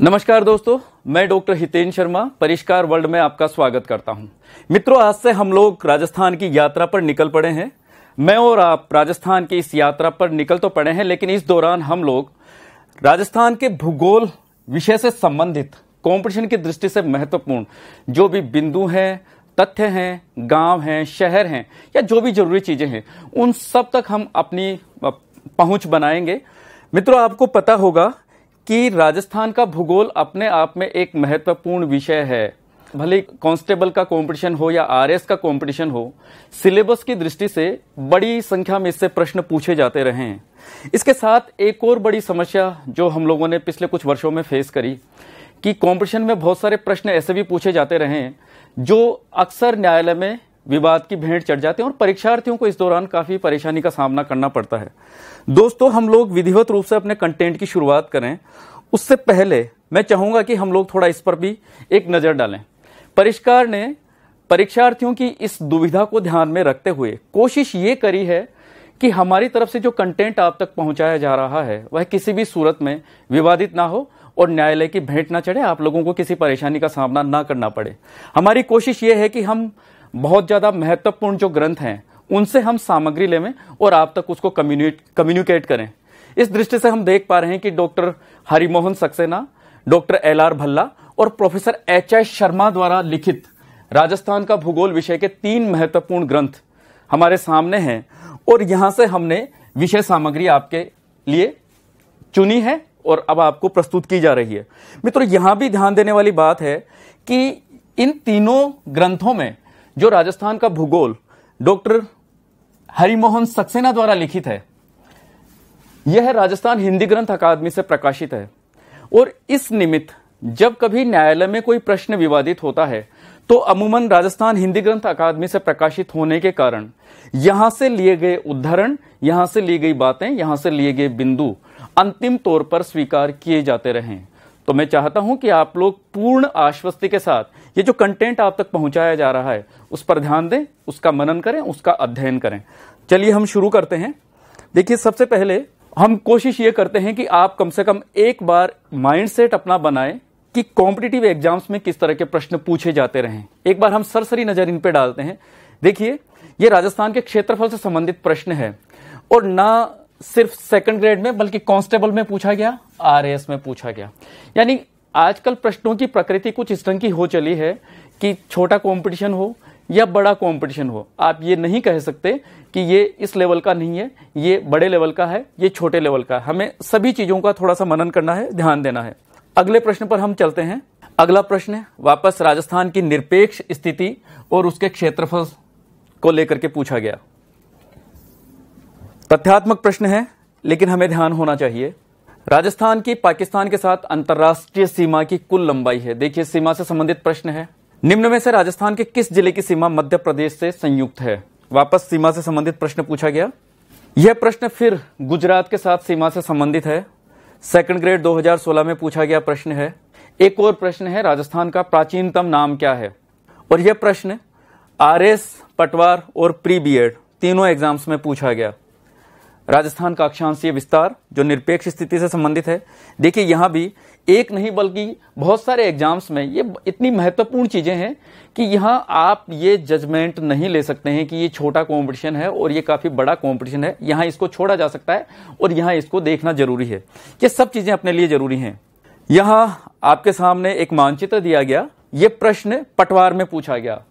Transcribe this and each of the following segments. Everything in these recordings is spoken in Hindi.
नमस्कार दोस्तों, मैं डॉक्टर हितेन शर्मा परिष्कार वर्ल्ड में आपका स्वागत करता हूं। मित्रों, आज से हम लोग राजस्थान की यात्रा पर निकल पड़े हैं। मैं और आप राजस्थान की इस यात्रा पर निकल तो पड़े हैं, लेकिन इस दौरान हम लोग राजस्थान के भूगोल विषय से संबंधित कंपटीशन की दृष्टि से महत्वपूर्ण जो भी बिंदु हैं, तथ्य हैं, गांव हैं, शहर हैं या जो भी जरूरी चीजें हैं, उन सब तक हम अपनी पहुंच बनाएंगे। मित्रों, आपको पता होगा कि राजस्थान का भूगोल अपने आप में एक महत्वपूर्ण विषय है। भले कांस्टेबल का कंपटीशन हो या आरएस का कंपटीशन हो, सिलेबस की दृष्टि से बड़ी संख्या में इससे प्रश्न पूछे जाते रहे हैं। इसके साथ एक और बड़ी समस्या जो हम लोगों ने पिछले कुछ वर्षों में फेस करी कि कंपटीशन में बहुत सारे प्रश्न ऐसे भी पूछे जाते रहे हैं जो अक्सर न्यायालय में विवाद की भेंट चढ़ जाते हैं और परीक्षार्थियों को इस दौरान काफी परेशानी का सामना करना पड़ता है। दोस्तों, हम लोग विधिवत रूप से अपने कंटेंट की शुरुआत करें उससे पहले मैं चाहूंगा कि हम लोग थोड़ा इस पर भी एक नजर डालें। परिष्कार ने परीक्षार्थियों की इस दुविधा को ध्यान में रखते हुए कोशिश ये करी है कि हमारी तरफ से जो कंटेंट आप तक पहुंचाया जा रहा है वह किसी भी सूरत में विवादित ना हो और न्यायालय की भेंट ना चढ़े, आप लोगों को किसी परेशानी का सामना ना करना पड़े। हमारी कोशिश ये है कि हम बहुत ज्यादा महत्वपूर्ण जो ग्रंथ हैं उनसे हम सामग्री लें और आप तक उसको कम्युनिकेट करें। इस दृष्टि से हम देख पा रहे हैं कि doctor Harimohan Saxena, doctor LR. Bhalla और प्रोफेसर एच.एस. शर्मा द्वारा लिखित राजस्थान का भूगोल विषय के 3 महत्वपूर्ण ग्रंथ हमारे सामने हैं और यहां से हमने विषय सामग्री आपके लिए चुनी है और अब आपको प्रस्तुत की जा रही है। मित्रों, यहां भी ध्यान देने वाली बात है कि इन तीनों ग्रंथों में जो राजस्थान का भूगोल डॉक्टर हरिमोहन सक्सेना द्वारा लिखित है, यह राजस्थान हिंदी ग्रंथ अकादमी से प्रकाशित है और इस निमित्त जब कभी न्यायालय में कोई प्रश्न विवादित होता है तो अमूमन राजस्थान हिंदी ग्रंथ अकादमी से प्रकाशित होने के कारण यहां से लिए गए उद्धरण, यहां से ली गई बातें, यहां से लिए गए बिंदु अंतिम तौर पर स्वीकार किए जाते रहें। तो मैं चाहता हूं कि आप लोग पूर्ण आश्वस्ति के साथ ये जो कंटेंट आप तक पहुंचाया जा रहा है उस पर ध्यान दें, उसका मनन करें, उसका अध्ययन करें। चलिए हम शुरू करते हैं। देखिए, सबसे पहले हम कोशिश ये करते हैं कि आप कम से कम एक बार माइंडसेट अपना बनाएं कि कॉम्पिटिटिव एग्जाम्स में किस तरह के प्रश्न पूछे जाते रहे। एक बार हम सरसरी नजर इन पे डालते हैं। देखिए, ये राजस्थान के क्षेत्रफल से संबंधित प्रश्न है और ना सिर्फ सेकंड ग्रेड में बल्कि कांस्टेबल में पूछा गया, आरएएस में पूछा गया। यानी आजकल प्रश्नों की प्रकृति कुछ इस ढंग की हो चली है कि छोटा कंपटीशन हो या बड़ा कंपटीशन हो, आप ये नहीं कह सकते कि ये इस लेवल का नहीं है, ये बड़े लेवल का है, ये छोटे लेवल का है। हमें सभी चीजों का थोड़ा सा मनन करना है, ध्यान देना है। अगले प्रश्न पर हम चलते हैं। अगला प्रश्न वापस राजस्थान की निरपेक्ष स्थिति और उसके क्षेत्रफल को लेकर के पूछा गया। तथ्यात्मक प्रश्न है लेकिन हमें ध्यान होना चाहिए। राजस्थान की पाकिस्तान के साथ अंतर्राष्ट्रीय सीमा की कुल लंबाई है। देखिए, सीमा से संबंधित प्रश्न है। निम्न में से राजस्थान के किस जिले की सीमा मध्य प्रदेश से संयुक्त है? वापस सीमा से संबंधित प्रश्न पूछा गया। यह प्रश्न फिर गुजरात के साथ सीमा से संबंधित है। सेकंड ग्रेड 2016 में पूछा गया प्रश्न है। एक और प्रश्न है, राजस्थान का प्राचीनतम नाम क्या है? और यह प्रश्न आरएस, पटवार और प्री बीएड तीनों एग्जाम्स में पूछा गया। राजस्थान का अक्षांशीय विस्तार जो निरपेक्ष स्थिति से संबंधित है। देखिए, यहां भी एक नहीं बल्कि बहुत सारे एग्जाम्स में ये इतनी महत्वपूर्ण चीजें हैं कि यहां आप ये जजमेंट नहीं ले सकते हैं कि ये छोटा कंपटीशन है और ये काफी बड़ा कंपटीशन है। यहां इसको छोड़ा जा सकता है और यहां इसको देखना जरूरी है। ये सब चीजें अपने लिए जरूरी हैं। यहां आपके सामने एक मानचित्र दिया गया। ये प्रश्न पटवार में पूछा गया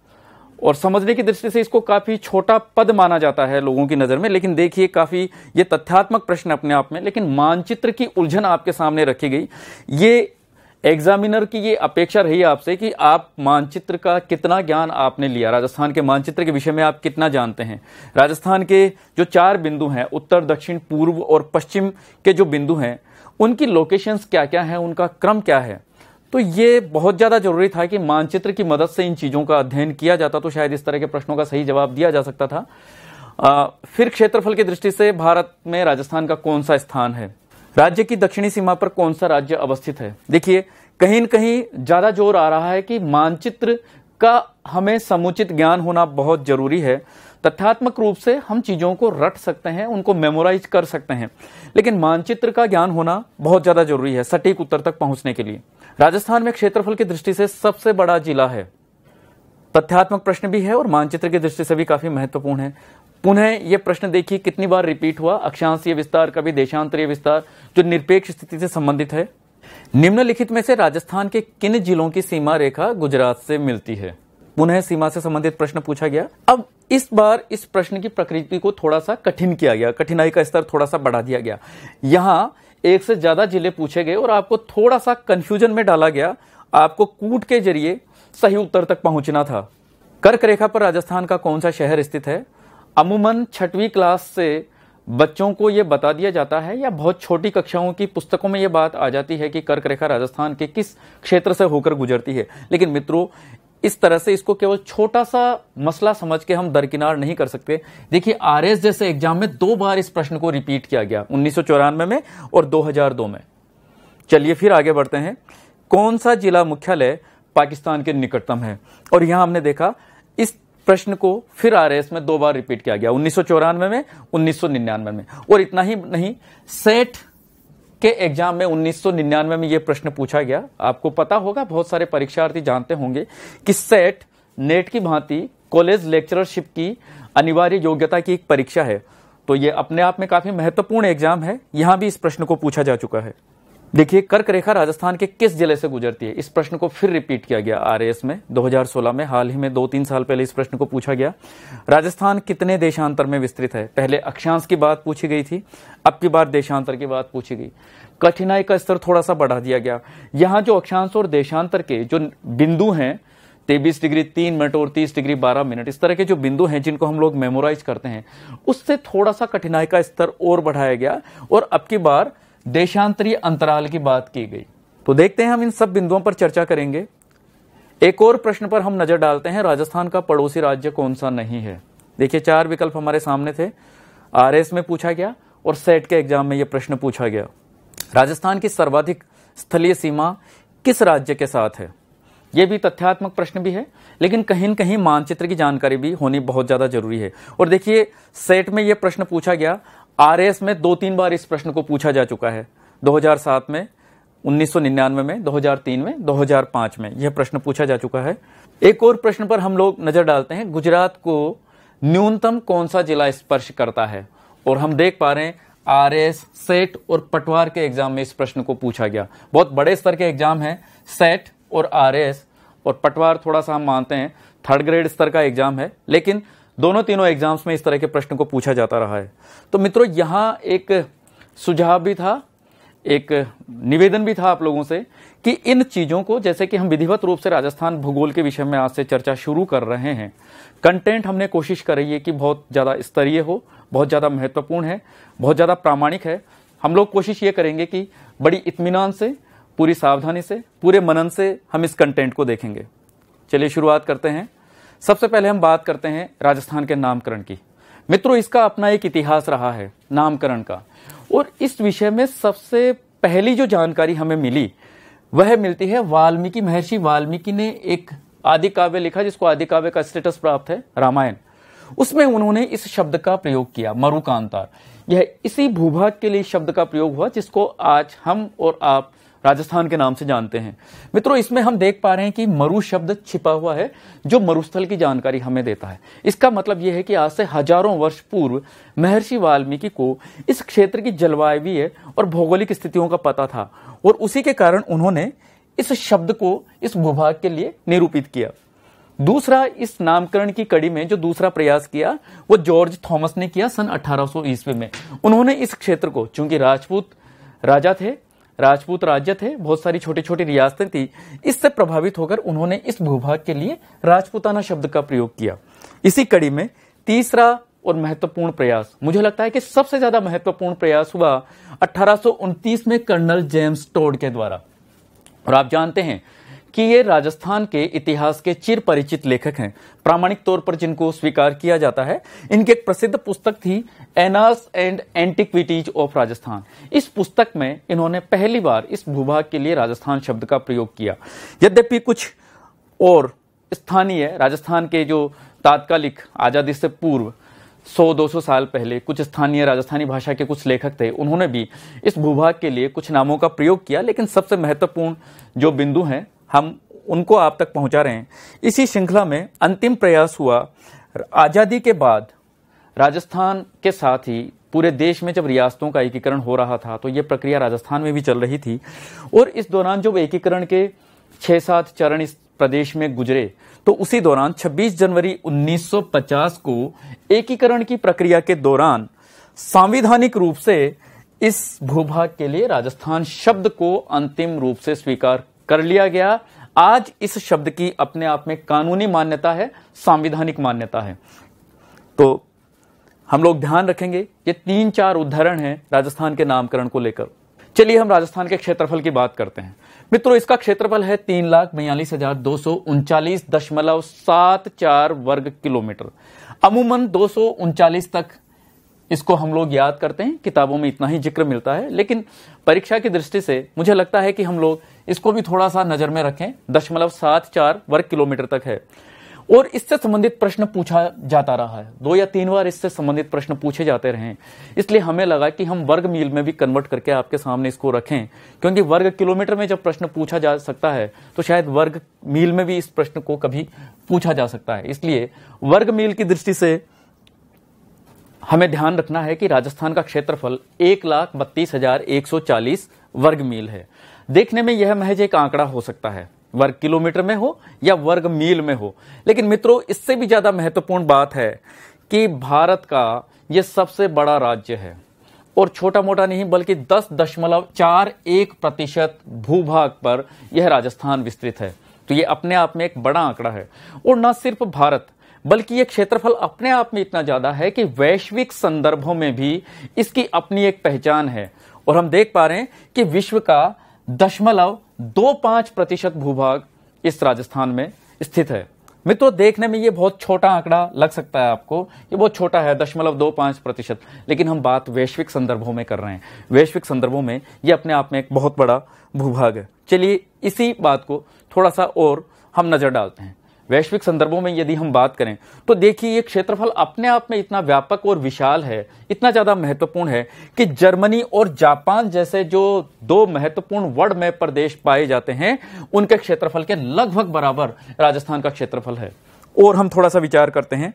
और समझने की दृष्टि से इसको काफी छोटा पद माना जाता है लोगों की नजर में, लेकिन देखिए काफी ये तथ्यात्मक प्रश्न अपने आप में, लेकिन मानचित्र की उलझन आपके सामने रखी गई। ये एग्जामिनर की ये अपेक्षा रही आपसे कि आप मानचित्र का कितना ज्ञान आपने लिया, राजस्थान के मानचित्र के विषय में आप कितना जानते हैं। राजस्थान के जो 4 बिंदु हैं, उत्तर, दक्षिण, पूर्व और पश्चिम के जो बिंदु हैं, उनकी लोकेशंस क्या क्या है, उनका क्रम क्या है। तो ये बहुत ज्यादा जरूरी था कि मानचित्र की मदद से इन चीजों का अध्ययन किया जाता तो शायद इस तरह के प्रश्नों का सही जवाब दिया जा सकता था। फिर क्षेत्रफल की दृष्टि से भारत में राजस्थान का कौन सा स्थान है? राज्य की दक्षिणी सीमा पर कौन सा राज्य अवस्थित है? देखिए, कहीं न कहीं ज्यादा जोर आ रहा है कि मानचित्र का हमें समुचित ज्ञान होना बहुत जरूरी है। तथ्यात्मक रूप से हम चीजों को रट सकते हैं, उनको मेमोराइज कर सकते हैं, लेकिन मानचित्र का ज्ञान होना बहुत ज्यादा जरूरी है सटीक उत्तर तक पहुंचने के लिए। राजस्थान में क्षेत्रफल की दृष्टि से सबसे बड़ा जिला है। तथ्यात्मक प्रश्न भी है और मानचित्र की दृष्टि से भी काफी महत्वपूर्ण है। पुनः यह प्रश्न देखिए कितनी बार रिपीट हुआ, अक्षांशीय विस्तार कभी देशांतरीय विस्तार, जो निरपेक्ष स्थिति से संबंधित है। निम्नलिखित में से राजस्थान के किन जिलों की सीमा रेखा गुजरात से मिलती है? पुनः सीमा से संबंधित प्रश्न पूछा गया। अब इस बार इस प्रश्न की प्रकृति को थोड़ा सा कठिन किया गया, कठिनाई का स्तर थोड़ा सा बढ़ा दिया गया। यहां एक से ज्यादा जिले पूछे गए और आपको थोड़ा सा कंफ्यूजन में डाला गया। आपको कूट के जरिए सही उत्तर तक पहुंचना था। कर्क रेखा पर राजस्थान का कौन सा शहर स्थित है? अमूमन 6वीं क्लास से बच्चों को यह बता दिया जाता है या बहुत छोटी कक्षाओं की पुस्तकों में यह बात आ जाती है कि कर्क रेखा राजस्थान के किस क्षेत्र से होकर गुजरती है। लेकिन मित्रों, इस तरह से इसको केवल छोटा सा मसला समझ के हम दरकिनार नहीं कर सकते। देखिए, आरएस जैसे एग्जाम में 2 बार इस प्रश्न को रिपीट किया गया, 1994 में और 2002 में। चलिए फिर आगे बढ़ते हैं। कौन सा जिला मुख्यालय पाकिस्तान के निकटतम है? और यहां हमने देखा इस प्रश्न को फिर आरएस में 2 बार रिपीट किया गया, 1994 में, 1999 में। और इतना ही नहीं, सेट के एग्जाम में 1999 में यह प्रश्न पूछा गया। आपको पता होगा, बहुत सारे परीक्षार्थी जानते होंगे कि सेट नेट की भांति कॉलेज लेक्चरशिप की अनिवार्य योग्यता की एक परीक्षा है। तो यह अपने आप में काफी महत्वपूर्ण एग्जाम है। यहां भी इस प्रश्न को पूछा जा चुका है। देखिए, कर्क रेखा राजस्थान के किस जिले से गुजरती है? इस प्रश्न को फिर रिपीट किया गया आरएएस में 2016 में। हाल ही में 2-3 साल पहले इस प्रश्न को पूछा गया। राजस्थान कितने देशांतर में विस्तृत है? पहले अक्षांश की बात पूछी गई थी, अब की बार देशांतर की बात पूछी गई। कठिनाई का स्तर थोड़ा सा बढ़ा दिया गया। यहां जो अक्षांश और देशांतर के जो बिंदु हैं, 23 डिग्री 3 मिनट और 30 डिग्री 12 मिनट, इस तरह के जो बिंदु हैं जिनको हम लोग मेमोराइज करते हैं, उससे थोड़ा सा कठिनाई का स्तर और बढ़ाया गया और अब की बार देशांतरीय अंतराल की बात की गई। तो देखते हैं, हम इन सब बिंदुओं पर चर्चा करेंगे। एक और प्रश्न पर हम नजर डालते हैं, राजस्थान का पड़ोसी राज्य कौन सा नहीं है? देखिए, 4 विकल्प हमारे सामने थे। आरएस में पूछा गया और सेट के एग्जाम में यह प्रश्न पूछा गया। राजस्थान की सर्वाधिक स्थलीय सीमा किस राज्य के साथ है? यह भी तथ्यात्मक प्रश्न भी है, लेकिन कहीं न कहीं मानचित्र की जानकारी भी होनी बहुत ज्यादा जरूरी है। और देखिए, सेट में यह प्रश्न पूछा गया। आरएस में 2-3 बार इस प्रश्न को पूछा जा चुका है, 2007 में, 1999 में, 2003 में, 2005 में यह प्रश्न पूछा जा चुका है। एक और प्रश्न पर हम लोग नजर डालते हैं, गुजरात को न्यूनतम कौन सा जिला स्पर्श करता है? और हम देख पा रहे हैं आरएस, सेट और पटवार के एग्जाम में इस प्रश्न को पूछा गया। बहुत बड़े स्तर के एग्जाम है सेट और आरएस, और पटवार थोड़ा सा हम मानते हैं 3rd ग्रेड स्तर का एग्जाम है, लेकिन दोनों तीनों एग्जाम्स में इस तरह के प्रश्न को पूछा जाता रहा है। तो मित्रों, यहां एक सुझाव भी था, एक निवेदन भी था आप लोगों से कि इन चीजों को, जैसे कि हम विधिवत रूप से राजस्थान भूगोल के विषय में आज से चर्चा शुरू कर रहे हैं, कंटेंट हमने कोशिश करी है कि बहुत ज्यादा स्तरीय हो, बहुत ज्यादा महत्वपूर्ण है, बहुत ज्यादा प्रामाणिक है। हम लोग कोशिश ये करेंगे कि बड़ी इत्मीनान से, पूरी सावधानी से, पूरे मनन से हम इस कंटेंट को देखेंगे। चलिए शुरुआत करते हैं। सबसे पहले हम बात करते हैं राजस्थान के नामकरण की। मित्रों, इसका अपना एक इतिहास रहा है नामकरण का, और इस विषय में सबसे पहली जो जानकारी हमें मिली वह मिलती है वाल्मीकि, महर्षि वाल्मीकि ने एक आदि काव्य लिखा जिसको आदि काव्य का स्टेटस प्राप्त है, रामायण। उसमें उन्होंने इस शब्द का प्रयोग किया, मरुकांतार। यह इसी भूभाग के लिए शब्द का प्रयोग हुआ जिसको आज हम और आप राजस्थान के नाम से जानते हैं। मित्रों, इसमें हम देख पा रहे हैं कि मरु शब्द छिपा हुआ है जो मरुस्थल की जानकारी हमें देता है। इसका मतलब यह है कि आज से हजारों वर्ष पूर्व महर्षि वाल्मीकि को इस क्षेत्र की जलवायु और भौगोलिक स्थितियों का पता था, और उसी के कारण उन्होंने इस शब्द को इस भूभाग के लिए निरूपित किया। दूसरा, इस नामकरण की कड़ी में जो दूसरा प्रयास किया वो जॉर्ज थॉमस ने किया सन 1800 ईस्वी में। उन्होंने इस क्षेत्र को, चूंकि राजपूत राजा थे, राजपूत राज्य थे, बहुत सारी छोटी छोटी रियासतें थी, इससे प्रभावित होकर उन्होंने इस भूभाग के लिए राजपूताना शब्द का प्रयोग किया। इसी कड़ी में तीसरा और महत्वपूर्ण प्रयास, मुझे लगता है कि सबसे ज्यादा महत्वपूर्ण प्रयास हुआ 1829 में कर्नल जेम्स टोड के द्वारा। और आप जानते हैं कि ये राजस्थान के इतिहास के चिर परिचित लेखक हैं, प्रामाणिक तौर पर जिनको स्वीकार किया जाता है। इनकी एक प्रसिद्ध पुस्तक थी annals and antiquities of Rajasthan. इस पुस्तक में इन्होंने पहली बार इस भूभाग के लिए राजस्थान शब्द का प्रयोग किया। यद्यपि कुछ और स्थानीय राजस्थान के जो तात्कालिक आजादी से पूर्व 100-200 साल पहले कुछ स्थानीय राजस्थानी भाषा के कुछ लेखक थे, उन्होंने भी इस भूभाग के लिए कुछ नामों का प्रयोग किया। लेकिन सबसे महत्वपूर्ण जो बिंदु हैं हम उनको आप तक पहुंचा रहे हैं। इसी श्रृंखला में अंतिम प्रयास हुआ आजादी के बाद राजस्थान के साथ ही पूरे देश में जब रियासतों का एकीकरण हो रहा था, तो ये प्रक्रिया राजस्थान में भी चल रही थी। और इस दौरान जब एकीकरण के 6-7 चरण इस प्रदेश में गुजरे, तो उसी दौरान 26 जनवरी 1950 को एकीकरण की प्रक्रिया के दौरान संवैधानिक रूप से इस भूभाग के लिए राजस्थान शब्द को अंतिम रूप से स्वीकार कर लिया गया। आज इस शब्द की अपने आप में कानूनी मान्यता है, संवैधानिक मान्यता है। तो हम लोग ध्यान रखेंगे, ये 3-4 उदाहरण हैं राजस्थान के नामकरण को लेकर। चलिए हम राजस्थान के क्षेत्रफल की बात करते हैं। मित्रों, इसका क्षेत्रफल है 3,42,239.74 वर्ग किलोमीटर। अमूमन 239 तक इसको हम लोग याद करते हैं, किताबों में इतना ही जिक्र मिलता है। लेकिन परीक्षा की दृष्टि से मुझे लगता है कि हम लोग इसको भी थोड़ा सा नजर में रखें। 0.74 वर्ग किलोमीटर तक है और इससे संबंधित प्रश्न पूछा जाता रहा है। 2 या 3 बार इससे संबंधित प्रश्न पूछे जाते रहे, इसलिए हमें लगा कि हम वर्ग मील में भी कन्वर्ट करके आपके सामने इसको रखें, क्योंकि वर्ग किलोमीटर में जब प्रश्न पूछा जा सकता है तो शायद वर्ग मील में भी इस प्रश्न को कभी पूछा जा सकता है। इसलिए वर्ग मील की दृष्टि से हमें ध्यान रखना है कि राजस्थान का क्षेत्रफल 1,32,140 वर्ग मील है। देखने में यह महज एक आंकड़ा हो सकता है, वर्ग किलोमीटर में हो या वर्ग मील में हो, लेकिन मित्रों इससे भी ज्यादा महत्वपूर्ण बात है कि भारत का यह सबसे बड़ा राज्य है और छोटा मोटा नहीं बल्कि 10.41% भूभाग पर यह राजस्थान विस्तृत है। तो यह अपने आप में एक बड़ा आंकड़ा है। और न सिर्फ भारत बल्कि यह क्षेत्रफल अपने आप में इतना ज्यादा है कि वैश्विक संदर्भों में भी इसकी अपनी एक पहचान है। और हम देख पा रहे हैं कि विश्व का 0.25% भूभाग इस राजस्थान में स्थित है। मित्रों, देखने में ये बहुत छोटा आंकड़ा लग सकता है आपको, ये बहुत छोटा है 0.25%, लेकिन हम बात वैश्विक संदर्भों में कर रहे हैं। वैश्विक संदर्भों में ये अपने आप में एक बहुत बड़ा भूभाग है। चलिए इसी बात को थोड़ा सा और हम नजर डालते हैं। वैश्विक संदर्भों में यदि हम बात करें तो देखिए ये क्षेत्रफल अपने आप में इतना व्यापक और विशाल है, इतना ज्यादा महत्वपूर्ण है कि जर्मनी और जापान जैसे जो 2 महत्वपूर्ण वर्ल्ड मैप पर देश पाए जाते हैं, उनके क्षेत्रफल के लगभग बराबर राजस्थान का क्षेत्रफल है। और हम थोड़ा सा विचार करते हैं,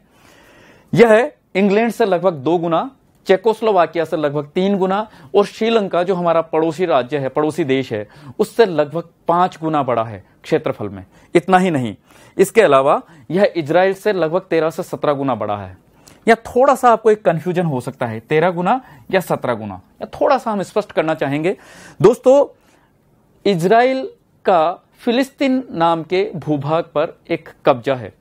यह इंग्लैंड से लगभग 2 गुना, चेकोस्लोवाकिया से लगभग 3 गुना और श्रीलंका जो हमारा पड़ोसी राज्य है, पड़ोसी देश है, उससे लगभग 5 गुना बड़ा है क्षेत्रफल में। इतना ही नहीं, इसके अलावा यह इजराइल से लगभग 13 से 17 गुना बड़ा है। या थोड़ा सा आपको एक कंफ्यूजन हो सकता है, 13 गुना या 17 गुना, या थोड़ा सा हम स्पष्ट करना चाहेंगे। दोस्तों, इजराइल का फिलिस्तीन नाम के भूभाग पर एक कब्जा है।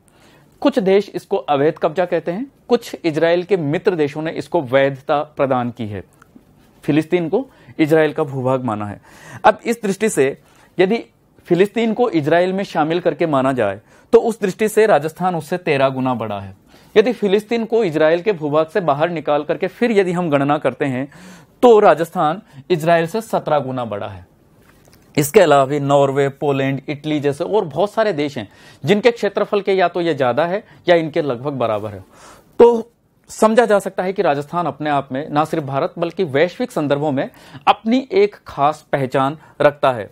कुछ देश इसको अवैध कब्जा कहते हैं, कुछ इजराइल के मित्र देशों ने इसको वैधता प्रदान की है। फिलिस्तीन को इजराइल का भूभाग माना है। अब इस दृष्टि से यदि फिलिस्तीन को इजराइल में शामिल करके माना जाए तो उस दृष्टि से राजस्थान उससे 13 गुना बड़ा है। यदि फिलिस्तीन को इजराइल के भूभाग से बाहर निकाल करके फिर यदि हम गणना करते हैं तो राजस्थान इजराइल से 17 गुना बड़ा है। इसके अलावा भी नॉर्वे, पोलैंड, इटली जैसे और बहुत सारे देश हैं जिनके क्षेत्रफल के या तो ये ज्यादा है या इनके लगभग बराबर है। तो समझा जा सकता है कि राजस्थान अपने आप में न सिर्फ भारत बल्कि वैश्विक संदर्भों में अपनी एक खास पहचान रखता है।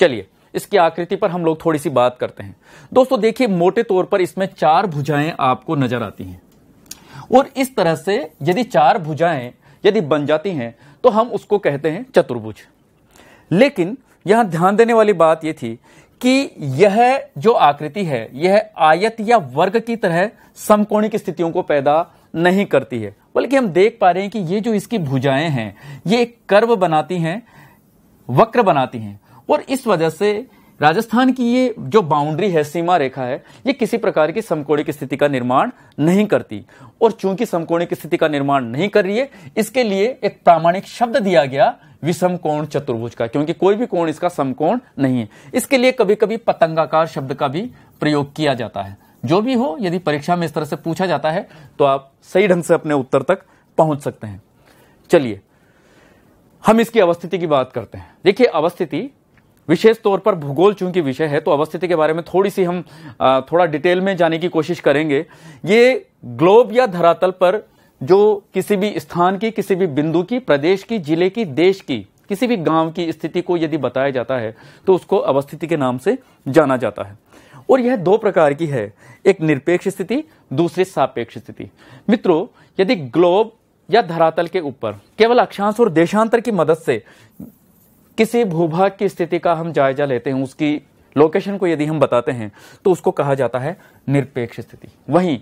चलिए इसकी आकृति पर हम लोग थोड़ी सी बात करते हैं। दोस्तों देखिए, मोटे तौर पर इसमें 4 भुजाएं आपको नजर आती हैं और इस तरह से यदि 4 भुजाएं यदि बन जाती हैं तो हम उसको कहते हैं चतुर्भुज। लेकिन यहां ध्यान देने वाली बात यह थी कि यह जो आकृति है यह आयत या वर्ग की तरह समकोणिक स्थितियों को पैदा नहीं करती है, बल्कि हम देख पा रहे हैं कि ये जो इसकी भुजाएं हैं ये एक कर्व बनाती हैं, वक्र बनाती हैं। और इस वजह से राजस्थान की ये जो बाउंड्री है, सीमा रेखा है, ये किसी प्रकार की समकोणिक स्थिति का निर्माण नहीं करती। और चूंकि समकोणिक स्थिति का निर्माण नहीं कर रही है, इसके लिए एक प्रामाणिक शब्द दिया गया विषम कोण चतुर्भुज का, क्योंकि कोई भी कोण इसका समकोण नहीं है। इसके लिए कभी कभी पतंगाकार शब्द का भी प्रयोग किया जाता है। जो भी हो, यदि परीक्षा में इस तरह से पूछा जाता है तो आप सही ढंग से अपने उत्तर तक पहुंच सकते हैं। चलिए हम इसकी अवस्थिति की बात करते हैं। देखिए, अवस्थिति विशेष तौर पर भूगोल चूंकि विषय है तो अवस्थिति के बारे में थोड़ी सी हम थोड़ा डिटेल में जाने की कोशिश करेंगे। ये ग्लोब या धरातल पर जो किसी भी स्थान की, किसी भी बिंदु की, प्रदेश की, जिले की, देश की, किसी भी गांव की स्थिति को यदि बताया जाता है तो उसको अवस्थिति के नाम से जाना जाता है। और यह दो प्रकार की है, एक निरपेक्ष स्थिति, दूसरी सापेक्ष स्थिति। मित्रों, यदि ग्लोब या धरातल के ऊपर केवल अक्षांश और देशांतर की मदद से किसी भूभाग की स्थिति का हम जायजा लेते हैं, उसकी लोकेशन को यदि हम बताते हैं तो उसको कहा जाता है निरपेक्ष स्थिति। वहीं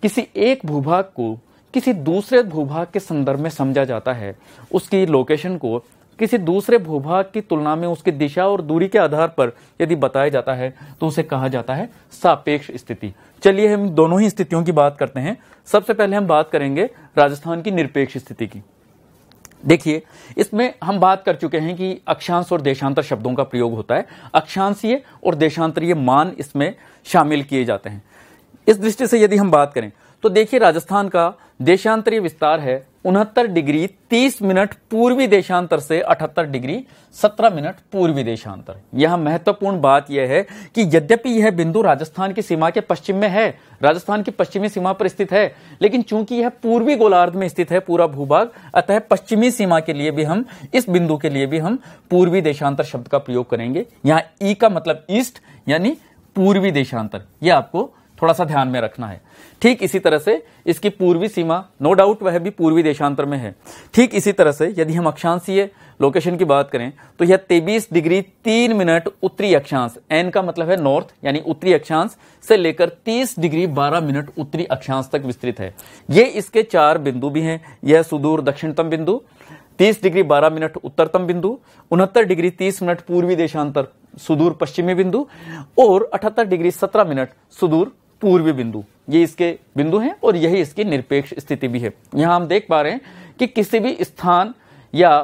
किसी एक भूभाग को किसी दूसरे भूभाग के संदर्भ में समझा जाता है, उसकी लोकेशन को किसी दूसरे भूभाग की तुलना में उसकी दिशा और दूरी के आधार पर यदि बताया जाता है तो उसे कहा जाता है सापेक्ष स्थिति। चलिए हम दोनों ही स्थितियों की बात करते हैं। सबसे पहले हम बात करेंगे राजस्थान की निरपेक्ष स्थिति की। देखिए, इसमें हम बात कर चुके हैं कि अक्षांश और देशांतर शब्दों का प्रयोग होता है। अक्षांशीय और देशांतरीय मान इसमें शामिल किए जाते हैं। इस दृष्टि से यदि हम बात करें तो देखिए, राजस्थान का देशांतरीय विस्तार है 69 डिग्री 30 मिनट पूर्वी देशांतर से 78 डिग्री 17 मिनट पूर्वी देशांतर। यह महत्वपूर्ण बात यह है कि यद्यपि यह बिंदु राजस्थान की सीमा के पश्चिम में है, राजस्थान की पश्चिमी सीमा पर स्थित है, लेकिन चूंकि यह पूर्वी गोलार्ध में स्थित है पूरा भूभाग, अतः पश्चिमी सीमा के लिए भी हम, इस बिंदु के लिए भी हम पूर्वी देशांतर शब्द का प्रयोग करेंगे। यहाँ ई का मतलब ईस्ट यानी पूर्वी देशांतर, यह आपको थोड़ा सा ध्यान में रखना है। ठीक इसी तरह से इसकी पूर्वी सीमा, नो डाउट वह भी पूर्वी देशांतर में है। ठीक इसी तरह से यदि हम अक्षांशीय लोकेशन की बात करें तो यह 23 डिग्री 3 मिनट उत्तरी अक्षांश, एन का मतलब है नॉर्थ यानी उत्तरी अक्षांश, से लेकर 30 डिग्री 12 मिनट उत्तरी अक्षांश तक विस्तृत है। ये इसके 4 बिंदु भी हैं। यह सुदूर दक्षिणतम बिंदु, 30 डिग्री 12 मिनट उत्तरतम बिंदु, 69 डिग्री 30 मिनट पूर्वी देशांतर सुदूर पश्चिमी बिंदु और 78 डिग्री 17 मिनट सुदूर पूर्वी बिंदु। ये इसके बिंदु हैं और यही इसकी निरपेक्ष स्थिति भी है। यहां हम देख पा रहे हैं कि किसी भी स्थान या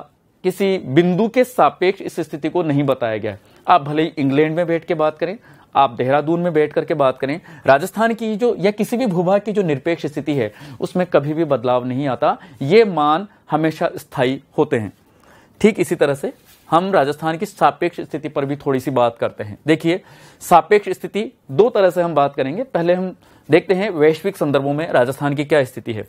किसी बिंदु के सापेक्ष इस स्थिति को नहीं बताया गया है। आप भले ही इंग्लैंड में बैठ के बात करें, आप देहरादून में बैठ करके बात करें, राजस्थान की जो या किसी भी भूभाग की जो निरपेक्ष स्थिति है उसमें कभी भी बदलाव नहीं आता। ये मान हमेशा स्थायी होते हैं। ठीक इसी तरह से हम राजस्थान की सापेक्ष स्थिति पर भी थोड़ी सी बात करते हैं। देखिए, सापेक्ष स्थिति दो तरह से हम बात करेंगे। पहले हम देखते हैं वैश्विक संदर्भों में राजस्थान की क्या स्थिति है।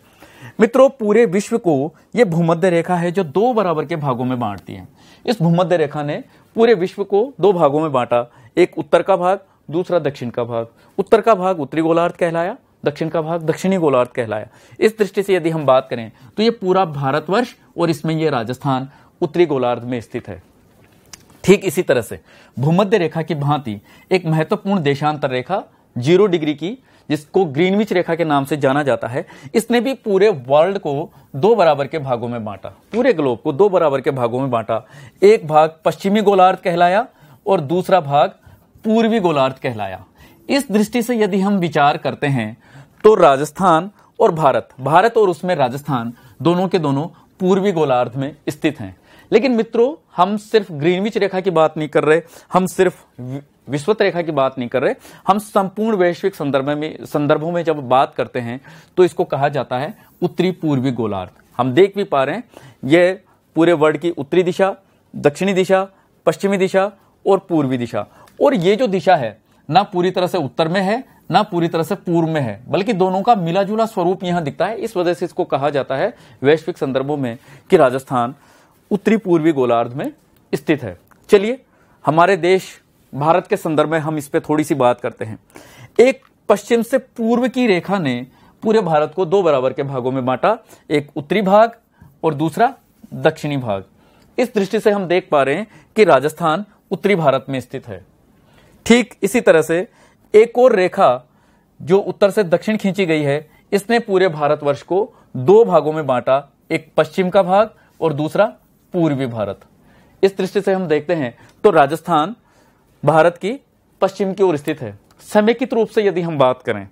मित्रों, पूरे विश्व को यह भूमध्य रेखा है जो 2 बराबर के भागों में बांटती है। इस भूमध्य रेखा ने पूरे विश्व को 2 भागों में बांटा, एक उत्तर का भाग, दूसरा दक्षिण का भाग। उत्तर का भाग उत्तरी गोलार्ध कहलाया, दक्षिण का भाग दक्षिणी गोलार्ध कहलाया। इस दृष्टि से यदि हम बात करें तो ये पूरा भारतवर्ष और इसमें यह राजस्थान उत्तरी गोलार्ध में स्थित है। ठीक इसी तरह से भूमध्य रेखा की भांति एक महत्वपूर्ण देशांतर रेखा 0 डिग्री की, जिसको ग्रीनविच रेखा के नाम से जाना जाता है, इसने भी पूरे वर्ल्ड को 2 बराबर के भागों में बांटा। पूरे ग्लोब को 2 बराबर के भागों में बांटा। एक भाग पश्चिमी गोलार्ध कहलाया और दूसरा भाग पूर्वी गोलार्ध कहलाया। इस दृष्टि से यदि हम विचार करते हैं तो राजस्थान और भारत और उसमें राजस्थान दोनों के दोनों पूर्वी गोलार्ध में स्थित हैं। लेकिन मित्रों, हम सिर्फ ग्रीनविच रेखा की बात नहीं कर रहे, हम सिर्फ विषुवत रेखा की बात नहीं कर रहे, हम संपूर्ण वैश्विक संदर्भों में जब बात करते हैं तो इसको कहा जाता है उत्तरी पूर्वी गोलार्ध। हम देख भी पा रहे हैं यह पूरे वर्ल्ड की उत्तरी दिशा, दक्षिणी दिशा, पश्चिमी दिशा और पूर्वी दिशा। और ये जो दिशा है ना पूरी तरह से उत्तर में है ना पूरी तरह से पूर्व में है, बल्कि दोनों का मिला जुला स्वरूप यहां दिखता है। इस वजह से इसको कहा जाता है वैश्विक संदर्भों में कि राजस्थान उत्तरी पूर्वी गोलार्ध में स्थित है। चलिए, हमारे देश भारत के संदर्भ में हम इस पे थोड़ी सी बात करते हैं। एक पश्चिम से पूर्व की रेखा ने पूरे भारत को 2 बराबर के भागों में बांटा, एक उत्तरी भाग और दूसरा दक्षिणी भाग। इस दृष्टि से हम देख पा रहे हैं कि राजस्थान उत्तरी भारत में स्थित है। ठीक इसी तरह से एक और रेखा जो उत्तर से दक्षिण खींची गई है, इसने पूरे भारतवर्ष को 2 भागों में बांटा, एक पश्चिम का भाग और दूसरा पूर्वी भारत। इस दृष्टि से हम देखते हैं तो राजस्थान भारत की पश्चिम की ओर स्थित है। समेकित रूप से यदि हम बात करें,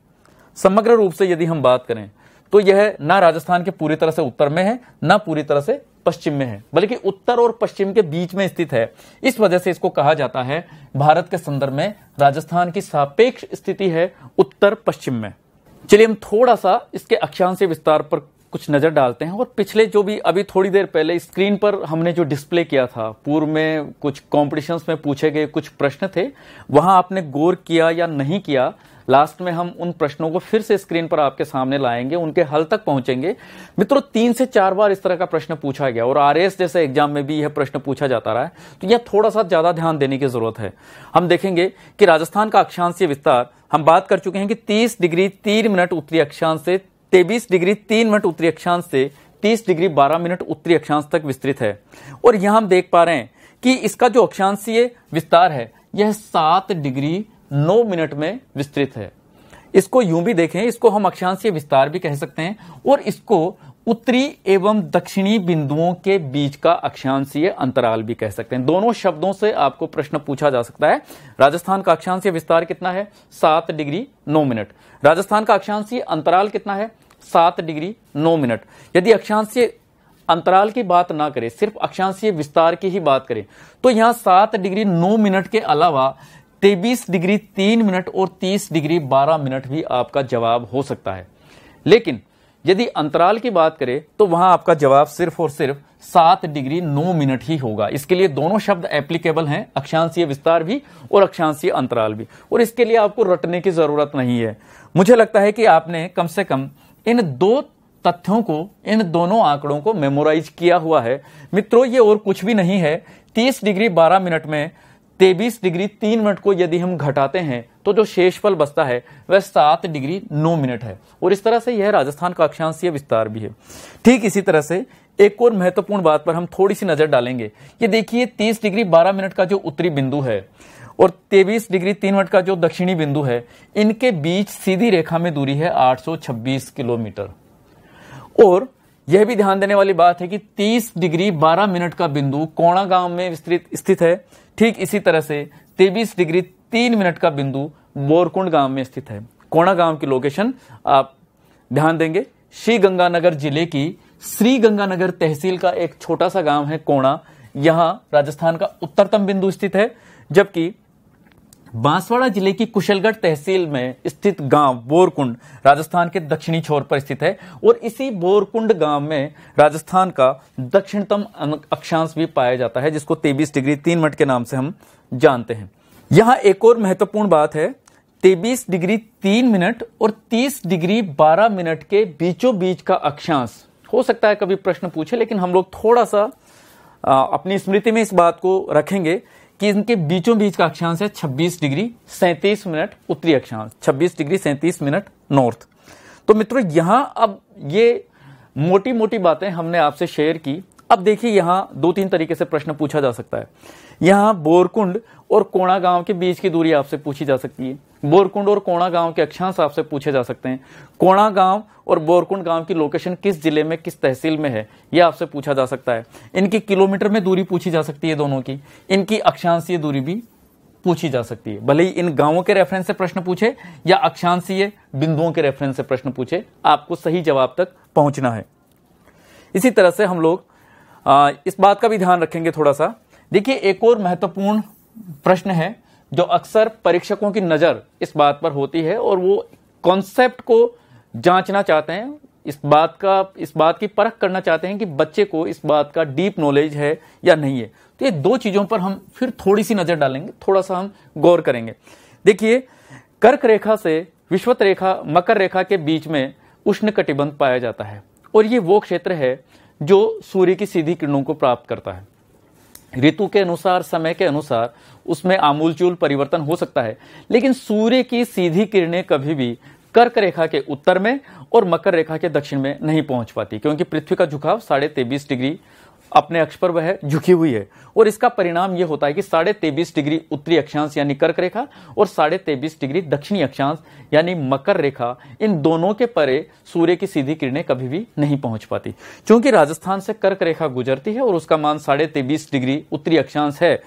समग्र रूप से यदि हम बात करें तो यह ना राजस्थान के पूरी तरह से उत्तर में है ना पूरी तरह से पश्चिम में है, बल्कि उत्तर और पश्चिम के बीच में स्थित है। इस वजह से इसको कहा जाता है भारत के संदर्भ में राजस्थान की सापेक्ष स्थिति है उत्तर पश्चिम में। चलिए हम थोड़ा सा इसके अक्षांशीय विस्तार पर कुछ नजर डालते हैं। और पिछले जो भी अभी थोड़ी देर पहले स्क्रीन पर हमने जो डिस्प्ले किया था, पूर्व में कुछ कॉम्पिटिशन्स में पूछे गए कुछ प्रश्न थे, वहां आपने गौर किया या नहीं किया, लास्ट में हम उन प्रश्नों को फिर से स्क्रीन पर आपके सामने लाएंगे, उनके हल तक पहुंचेंगे। मित्रों 3 से 4 बार इस तरह का प्रश्न पूछा गया और आरएएस जैसे एग्जाम में भी यह प्रश्न पूछा जाता रहा है, तो यह थोड़ा सा ज्यादा ध्यान देने की जरूरत है। हम देखेंगे कि राजस्थान का अक्षांशीय विस्तार हम बात कर चुके हैं कि 30 डिग्री 3 मिनट उत्तरी अक्षांश से 23 डिग्री 3 मिनट उत्तरी अक्षांश से 30 डिग्री 12 मिनट उत्तरी अक्षांश तक विस्तृत है। और यहां हम देख पा रहे हैं कि इसका जो अक्षांशीय विस्तार है यह 7 डिग्री 9 मिनट में विस्तृत है। इसको यूं भी देखें, इसको हम अक्षांशीय विस्तार भी कह सकते हैं और इसको उत्तरी एवं दक्षिणी बिंदुओं के बीच का अक्षांशीय अंतराल भी कह सकते हैं। दोनों शब्दों से आपको प्रश्न पूछा जा सकता है। राजस्थान का अक्षांशीय विस्तार कितना है? 7 डिग्री 9 मिनट। राजस्थान का अक्षांशीय अंतराल कितना है? 7 डिग्री 9 मिनट। यदि अक्षांशीय अंतराल की बात ना करें, सिर्फ अक्षांशीय विस्तार की ही बात करें, तो यहां 7 डिग्री 9 मिनट के अलावा 23 डिग्री 3 मिनट और 30 डिग्री 12 मिनट भी आपका जवाब हो सकता है। लेकिन यदि अंतराल की बात करें तो वहां आपका जवाब सिर्फ और सिर्फ 7 डिग्री 9 मिनट ही होगा। इसके लिए दोनों शब्द एप्लीकेबल हैं, अक्षांशीय विस्तार भी और अक्षांशीय अंतराल भी, और इसके लिए आपको रटने की जरूरत नहीं है। मुझे लगता है कि आपने कम से कम इन 2 तथ्यों को, इन दोनों आंकड़ों को मेमोराइज किया हुआ है। मित्रों ये और कुछ भी नहीं है। 30 डिग्री 12 मिनट में 23 डिग्री 3 मिनट को यदि हम घटाते हैं तो जो शेषफल बचता है वह 7 डिग्री 9 मिनट है। और इस तरह से यह राजस्थान का अक्षांशीय विस्तार भी है। ठीक इसी तरह से एक और महत्वपूर्ण बात पर हम थोड़ी सी नजर डालेंगे। ये देखिए 30 डिग्री 12 मिनट का जो उत्तरी बिंदु है और 23 डिग्री 3 मिनट का जो दक्षिणी बिंदु है, इनके बीच सीधी रेखा में दूरी है 826 किलोमीटर। और यह भी ध्यान देने वाली बात है कि 30 डिग्री 12 मिनट का बिंदु कोणा गांव में स्थित है। ठीक इसी तरह से 23 डिग्री 3 मिनट का बिंदु बोरकुंड गांव में स्थित है। कोणा गांव की लोकेशन आप ध्यान देंगे, श्री गंगानगर जिले की श्री गंगानगर तहसील का एक छोटा सा गांव है कोणा। यहां राजस्थान का उत्तरतम बिंदु स्थित है, जबकि बांसवाड़ा जिले की कुशलगढ़ तहसील में स्थित गांव बोरकुंड राजस्थान के दक्षिणी छोर पर स्थित है। और इसी बोरकुंड गांव में राजस्थान का दक्षिणतम अक्षांश भी पाया जाता है, जिसको 23 डिग्री 3 मिनट के नाम से हम जानते हैं। यहां एक और महत्वपूर्ण बात है, 23 डिग्री 3 मिनट और 30 डिग्री 12 मिनट के बीचों बीच का अक्षांश। हो सकता है कभी प्रश्न पूछे, लेकिन हम लोग थोड़ा सा अपनी स्मृति में इस बात को रखेंगे कि इनके बीचों बीच का अक्षांश है 26 डिग्री 37 मिनट उत्तरी अक्षांश, 26 डिग्री 37 मिनट नॉर्थ। तो मित्रों यहां अब ये मोटी मोटी बातें हमने आपसे शेयर की। अब देखिए यहां 2-3 तरीके से प्रश्न पूछा जा सकता है। यहां बोरकुंड और कोणा गांव के बीच की दूरी आपसे पूछी जा सकती है। बोरकुंड और कोणा गांव के अक्षांश आपसे पूछे जा सकते हैं। कोणा गांव और बोरकुंड गांव की लोकेशन किस जिले में, किस तहसील में है, यह आपसे पूछा जा सकता है। इनकी किलोमीटर में दूरी पूछी जा सकती है दोनों की। इनकी अक्षांशीय दूरी भी पूछी जा सकती है। भले ही इन गांवों के रेफरेंस से प्रश्न पूछे या अक्षांशीय बिंदुओं के रेफरेंस से प्रश्न पूछे, आपको सही जवाब तक पहुंचना है। इसी तरह से हम लोग इस बात का भी ध्यान रखेंगे थोड़ा सा। देखिए एक और महत्वपूर्ण प्रश्न है जो अक्सर परीक्षकों की नजर इस बात पर होती है और वो कॉन्सेप्ट को जांचना चाहते हैं, इस बात की परख करना चाहते हैं कि बच्चे को इस बात का डीप नॉलेज है या नहीं है। तो ये 2 चीजों पर हम फिर थोड़ी सी नजर डालेंगे, थोड़ा सा हम गौर करेंगे। देखिए कर्क रेखा से विषुवत रेखा मकर रेखा के बीच में उष्णकटिबंध पाया जाता है और ये वो क्षेत्र है जो सूर्य की सीधी किरणों को प्राप्त करता है। ऋतु के अनुसार, समय के अनुसार उसमें आमूलचूल परिवर्तन हो सकता है, लेकिन सूर्य की सीधी किरणें कभी भी कर्क रेखा के उत्तर में और मकर रेखा के दक्षिण में नहीं पहुंच पाती, क्योंकि पृथ्वी का झुकाव 23.5 डिग्री अपने अक्ष पर वह झुकी हुई है। और इसका परिणाम यह होता है कि 23.5 डिग्री उत्तरी अक्षांश यानी कर्क रेखा और 23.5 डिग्री दक्षिणी अक्षांश यानी मकर रेखा, इन दोनों के परे सूर्य की सीधी किरणें कभी भी नहीं पहुंच पाती। क्योंकि राजस्थान से कर्क रेखा गुजरती है और उसका मान 23.5 डिग्री उत्तरी अक्षांश है,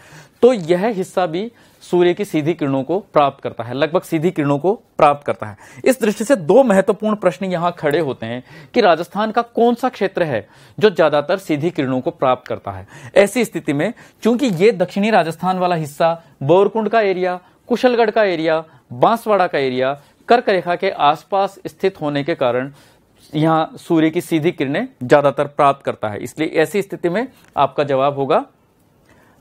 तो यह हिस्सा भी सूर्य की सीधी किरणों को प्राप्त करता है, लगभग सीधी किरणों को प्राप्त करता है। इस दृष्टि से 2 महत्वपूर्ण प्रश्न यहां खड़े होते हैं कि राजस्थान का कौन सा क्षेत्र है जो ज्यादातर सीधी किरणों को प्राप्त करता है। ऐसी स्थिति में चूंकि ये दक्षिणी राजस्थान वाला हिस्सा, बोरकुंड का एरिया, कुशलगढ़ का एरिया, बांसवाड़ा का एरिया कर्क रेखा के आसपास स्थित होने के कारण यहां सूर्य की सीधी किरणें ज्यादातर प्राप्त करता है। इसलिए ऐसी स्थिति में आपका जवाब होगा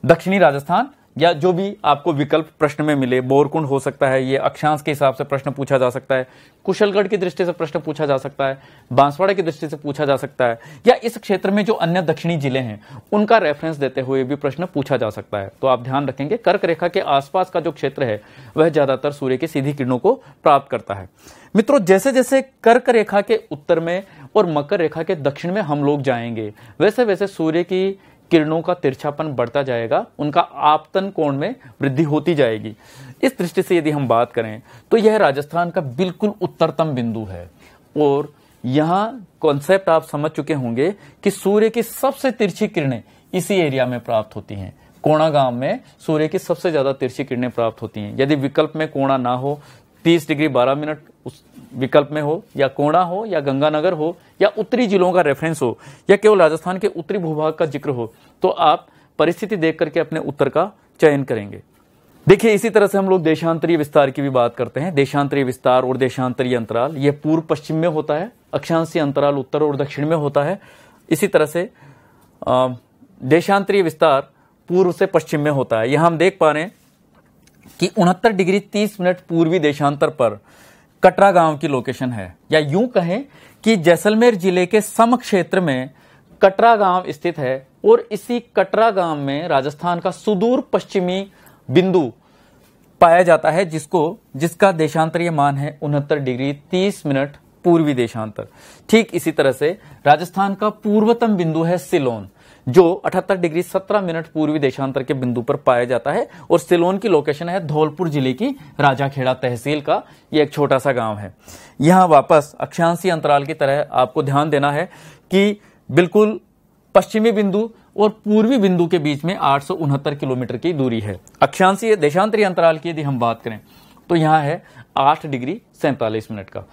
दक्षिणी राजस्थान, या जो भी आपको विकल्प प्रश्न में मिले, बोरकुंड हो सकता है, ये अक्षांश के हिसाब से प्रश्न पूछा जा सकता है, कुशलगढ़ की दृष्टि से प्रश्न पूछा जा सकता है, बांसवाड़ा की दृष्टि से पूछा जा सकता है, या इस क्षेत्र में जो अन्य दक्षिणी जिले हैं उनका रेफरेंस देते हुए भी प्रश्न पूछा जा सकता है। तो आप ध्यान रखेंगे कर्क रेखा के आसपास का जो क्षेत्र है वह ज्यादातर सूर्य की सीधी किरणों को प्राप्त करता है। मित्रों, जैसे जैसे कर्क रेखा के उत्तर में और मकर रेखा के दक्षिण में हम लोग जाएंगे, वैसे वैसे सूर्य की किरणों का तिरछापन बढ़ता जाएगा, उनका आपतन कोण में वृद्धि होती जाएगी। इस दृष्टि से यदि हम बात करें तो यह राजस्थान का बिल्कुल उत्तरतम बिंदु है और यहां कॉन्सेप्ट आप समझ चुके होंगे कि सूर्य की सबसे तिरछी किरणें इसी एरिया में प्राप्त होती हैं। कोणा गांव में सूर्य की सबसे ज्यादा तिरछी किरणें प्राप्त होती हैं। यदि विकल्प में कोणा ना हो, 30 डिग्री 12 मिनट उस विकल्प में हो, या कोणा हो, या गंगानगर हो, या उत्तरी जिलों का रेफरेंस हो, या केवल राजस्थान के उत्तरी भूभाग का जिक्र हो, तो आप परिस्थिति देख करके अपने उत्तर का चयन करेंगे। देखिए, इसी तरह से हम लोग देशांतरीय विस्तार की भी बात करते हैं। देशांतरीय विस्तार और देशांतरीय अंतराल यह पूर्व पश्चिम में होता है, अक्षांशीय अंतराल उत्तर और दक्षिण में होता है। इसी तरह से देशांतरीय विस्तार पूर्व से पश्चिम में होता है। यहां हम देख पा रहे हैं कि 69 डिग्री 30 मिनट पूर्वी देशांतर पर कटरा गांव की लोकेशन है, या यूं कहें कि जैसलमेर जिले के सम क्षेत्र में कटरा गांव स्थित है और इसी कटरा गांव में राजस्थान का सुदूर पश्चिमी बिंदु पाया जाता है, जिसका देशांतरीय मान है 69 डिग्री 30 मिनट पूर्वी देशांतर। ठीक इसी तरह से राजस्थान का पूर्वतम बिंदु है सिलोन, जो 78 डिग्री 17 मिनट पूर्वी देशांतर के बिंदु पर पाया जाता है और सिलोन की लोकेशन है धौलपुर जिले की राजाखेड़ा तहसील का ये एक छोटा सा गांव है। यहां वापस अक्षांशीय अंतराल की तरह आपको ध्यान देना है कि बिल्कुल पश्चिमी बिंदु और पूर्वी बिंदु के बीच में 869 किलोमीटर की दूरी है। अक्षांशीय देशांतरीय अंतराल की यदि हम बात करें तो यहां है 8 डिग्री 47 मिनट का।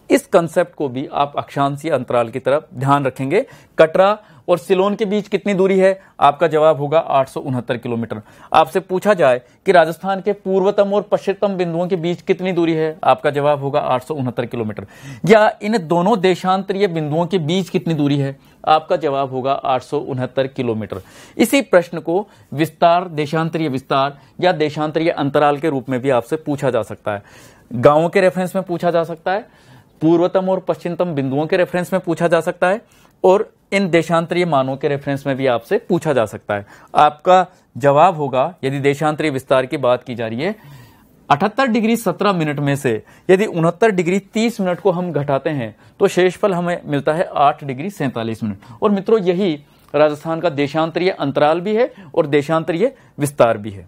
इस कंसेप्ट को भी आप अक्षांशीय अंतराल की तरफ ध्यान रखेंगे। कटरा और सिलोन के बीच कितनी दूरी है? आपका जवाब होगा 869 किलोमीटर। आपसे पूछा जाए कि राजस्थान के पूर्वतम और पश्चिमतम बिंदुओं के बीच कितनी दूरी है? आपका जवाब होगा 869 किलोमीटर। या इन दोनों देशांतरीय बिंदुओं के बीच कितनी दूरी है? आपका जवाब होगा 869 किलोमीटर। इसी प्रश्न को विस्तार, देशांतरीय विस्तार या देशांतरीय अंतराल के रूप में भी आपसे पूछा जा सकता है। गांवों के रेफरेंस में पूछा जा सकता है, पूर्वतम और पश्चिमतम बिंदुओं के रेफरेंस में पूछा जा सकता है और इन देशांतरीय मानों के रेफरेंस में भी आपसे पूछा जा सकता है। आपका जवाब होगा, यदि देशांतरीय विस्तार की बात की जा रही है, 78 डिग्री 17 मिनट में से यदि 69 डिग्री 30 मिनट को हम घटाते हैं तो शेषफल हमें मिलता है 8 डिग्री 47 मिनट। और मित्रों, यही राजस्थान का देशांतरीय अंतराल भी है और देशांतरीय विस्तार भी है।